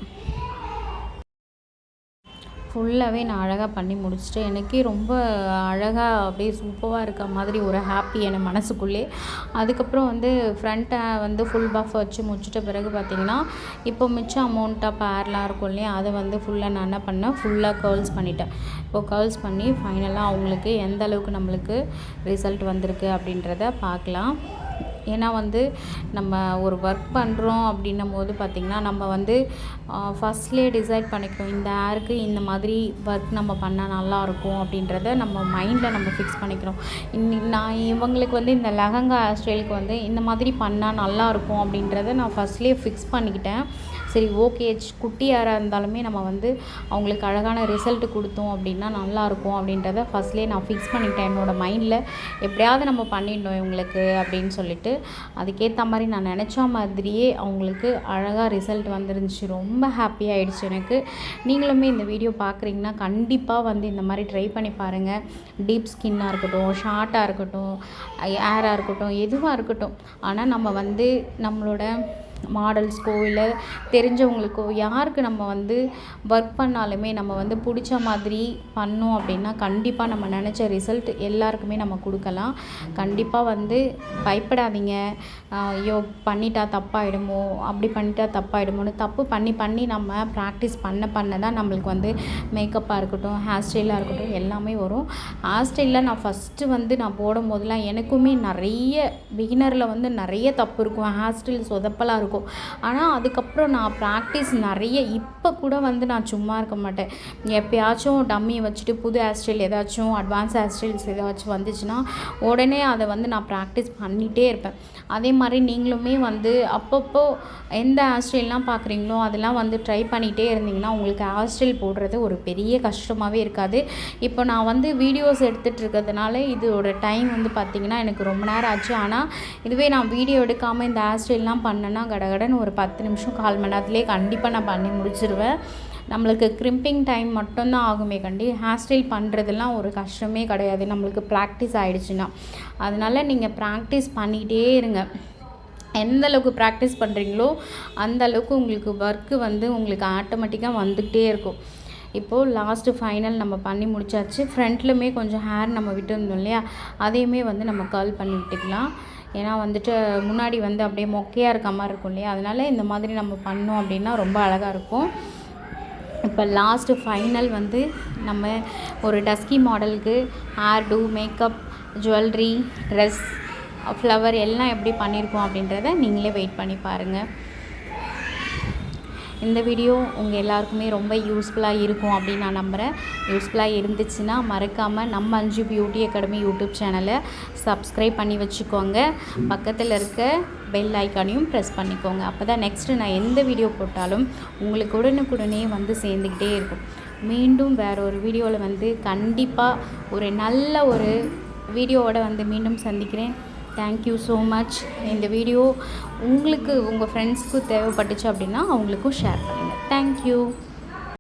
ஃபுல்லாகவே நான் அழகாக பண்ணி முடிச்சுட்டேன். எனக்கே ரொம்ப அழகாக அப்படியே சூப்பராக இருக்க மாதிரி ஒரு ஹாப்பி எனக்கு மனசுக்குள்ளே. அதுக்கப்புறம் வந்து ஃப்ரண்ட்டை வந்து ஃபுல் பஃப் வச்சு முடிச்சிட்ட பிறகு பார்த்திங்கன்னா இப்போ மிச்சம் அமௌண்ட் ஆஃப் ஹேர்லாம் இருக்கும் இல்லையா, அதை வந்து ஃபுல்லாக நான் என்ன பண்ணேன், ஃபுல்லாக கர்ல்ஸ் பண்ணிட்டேன். இப்போது கர்ல்ஸ் பண்ணி ஃபைனலாக அவங்களுக்கு எந்த அளவுக்கு நம்மளுக்கு ரிசல்ட் வந்திருக்கு அப்படின்றத பார்க்கலாம். ஏன்னா வந்து நம்ம ஒரு ஒர்க் பண்ணுறோம் அப்படின்னும் போது பார்த்திங்கன்னா நம்ம வந்து ஃபஸ்ட்லேயே டிசைட் பண்ணிக்கிறோம் இந்த ஹேருக்கு இந்த மாதிரி ஒர்க் நம்ம பண்ணால் நல்லாயிருக்கும் அப்படின்றத நம்ம மைண்டில் நம்ம ஃபிக்ஸ் பண்ணிக்கிறோம். நான் இவங்களுக்கு வந்து இந்த லெஹங்கா ஹேர் ஸ்டைலுக்கு வந்து இந்த மாதிரி பண்ணால் நல்லாயிருக்கும் அப்படின்றத நான் ஃபஸ்ட்லேயே ஃபிக்ஸ் பண்ணிக்கிட்டேன். சரி ஓகே குட்டி யாராக இருந்தாலுமே நம்ம வந்து அவங்களுக்கு அழகான ரிசல்ட் கொடுத்தோம் அப்படின்னா நல்லாயிருக்கும் அப்படின்றத ஃபஸ்ட்லேயே நான் ஃபிக்ஸ் பண்ணிட்டேன் என்னோடய மைண்டில். எப்படியாவது நம்ம பண்ணிடணும் இவங்களுக்கு அப்படின்னு சொல்லிட்டு அதுக்கேற்ற மாதிரி நான் நினச்ச மாதிரியே அவங்களுக்கு அழகாக ரிசல்ட் வந்துருந்துச்சு. ரொம்ப ஹாப்பி ஆகிடுச்சு எனக்கு. நீங்களுமே இந்த வீடியோ பார்க்குறீங்கன்னா கண்டிப்பாக வந்து இந்த மாதிரி ட்ரை பண்ணி பாருங்கள். டீப் ஸ்கின்னாக இருக்கட்டும், ஷார்ட்டாக இருக்கட்டும், ஏராக இருக்கட்டும், எதுவாக இருக்கட்டும். ஆனால் நம்ம வந்து நம்மளோட மாடல்ஸ்க்கோ இல்லை தெரிஞ்சவங்களுக்கோ யாருக்கு நம்ம வந்து ஒர்க் பண்ணாலுமே நம்ம வந்து பிடிச்ச மாதிரி பண்ணோம் அப்படின்னா கண்டிப்பாக நம்ம நினச்ச ரிசல்ட் எல்லாருக்குமே நம்ம கொடுக்கலாம். கண்டிப்பாக வந்து பயப்படாதீங்க. ஐயோ பண்ணிட்டா தப்பாயிடுமோ, அப்படி பண்ணிட்டா தப்பாயிடுமோன்னு தப்பு பண்ணி நம்ம ப்ராக்டிஸ் பண்ண தான் நம்மளுக்கு வந்து மேக்கப்பாக இருக்கட்டும், ஹேர் ஸ்டைலாக இருக்கட்டும் எல்லாமே வரும். ஹேர் ஸ்டைலில் நான் ஃபஸ்ட்டு வந்து நான் போடும் போதெல்லாம் எனக்குமே நிறைய பிகினரில் வந்து நிறைய தப்பு இருக்கும். ஹேர் ஸ்டைல் சொதப்பலாக இருக்கும். ஆனால் அதுக்கப்புறம் நான் ப்ராக்டிஸ் நிறைய இப்போ கூட வந்து நான் சும்மா இருக்க மாட்டேன். எப்போயாச்சும் டம்மியை வச்சுட்டு புது ஹேர் ஸ்டைல் ஏதாச்சும் அட்வான்ஸ் ஹேர் ஸ்டைல்ஸ் ஏதாச்சும் வந்துச்சுன்னா உடனே அதை வந்து நான் ப்ராக்டிஸ் பண்ணிகிட்டே இருப்பேன். அதே மாதிரி நீங்களுமே வந்து அப்பப்போ எந்த ஹேர் ஸ்டைல்லாம் பார்க்குறீங்களோ அதெல்லாம் வந்து ட்ரை பண்ணிகிட்டே இருந்தீங்கன்னா உங்களுக்கு ஹேர் ஸ்டைல் போடுறது ஒரு பெரிய கஷ்டமாகவே இருக்காது. இப்போ நான் வந்து வீடியோஸ் எடுத்துகிட்டு இருக்கிறதுனால இதோட டைம் வந்து பார்த்திங்கன்னா எனக்கு ரொம்ப நேரம் ஆச்சு. ஆனால் இதுவே நான் வீடியோ எடுக்காமல் இந்த ஹேர் ஸ்டைல்லாம் பண்ணேன்னா கடகடன்னு ஒரு 10 நிமிஷம் 1/4 மணி நேரத்துலேயே கண்டிப்பாக நான் பண்ணி முடிச்சிருவேன். நம்மளுக்கு க்ரிம்பிங் டைம் மட்டும்தான் ஆகுமே ஹேர் ஸ்டைல் பண்ணுறதுலாம் ஒரு கஷ்டமே கிடையாது நம்மளுக்கு ப்ராக்டிஸ் ஆகிடுச்சுன்னா. அதனால் நீங்கள் ப்ராக்டிஸ் பண்ணிகிட்டே இருங்க. எந்த அளவுக்கு ப்ராக்டிஸ் பண்ணுறீங்களோ அந்த அளவுக்கு உங்களுக்கு ஒர்க்கு வந்து உங்களுக்கு ஆட்டோமேட்டிக்காக வந்துகிட்டே இருக்கும். இப்போது லாஸ்ட்டு ஃபைனல் நம்ம பண்ணி முடிச்சாச்சு. ஃப்ரண்ட்லுமே கொஞ்சம் ஹேர் நம்ம விட்டுருந்தோம் இல்லையா, அதையுமே வந்து நம்ம கர்ல் பண்ணி விட்டுக்கலாம். ஏன்னா வந்துட்டு முன்னாடி வந்து அப்படியே மொக்கையாக இருக்க மாதிரி இருக்கும் இல்லையா, அதனால் இந்த மாதிரி நம்ம பண்ணோம் அப்படின்னா ரொம்ப அழகாக இருக்கும். இப்போ லாஸ்ட்டு ஃபைனல் வந்து நம்ம ஒரு டஸ்கி மாடலுக்கு hair do, makeup, jewellery, dress, flower எல்லாம் எப்படி பண்ணியிருக்கோம் அப்படின்றத நீங்களே வெயிட் பண்ணி பாருங்கள். இந்த வீடியோ உங்கள் எல்லாருக்குமே ரொம்ப யூஸ்ஃபுல்லாக இருக்கும் அப்படின்னு நான் நம்புகிறேன். யூஸ்ஃபுல்லாக இருந்துச்சுன்னா மறக்காமல் நம்ம அஞ்சு பியூட்டி அகாடமி யூடியூப் சேனலை சப்ஸ்கிரைப் பண்ணி வச்சுக்கோங்க. பக்கத்தில் இருக்க பெல் ஐக்கானையும் ப்ரெஸ் பண்ணிக்கோங்க. அப்போ தான் நெக்ஸ்ட்டு நான் எந்த வீடியோ போட்டாலும் உங்களுக்கு உடனுக்குடனே வந்து சேர்ந்துக்கிட்டே இருக்கும். மீண்டும் வேறு ஒரு வீடியோவில் வந்து கண்டிப்பாக ஒரு நல்ல ஒரு வீடியோவோட வந்து மீண்டும் சந்திக்கிறேன். Thank you so much. இந்த வீடியோ உங்களுக்கு உங்கள் ஃப்ரெண்ட்ஸ்க்கு தேவைப்பட்டுச்சு அப்படின்னா அவங்களுக்கும் ஷேர் பண்ணுங்கள். தேங்க்யூ.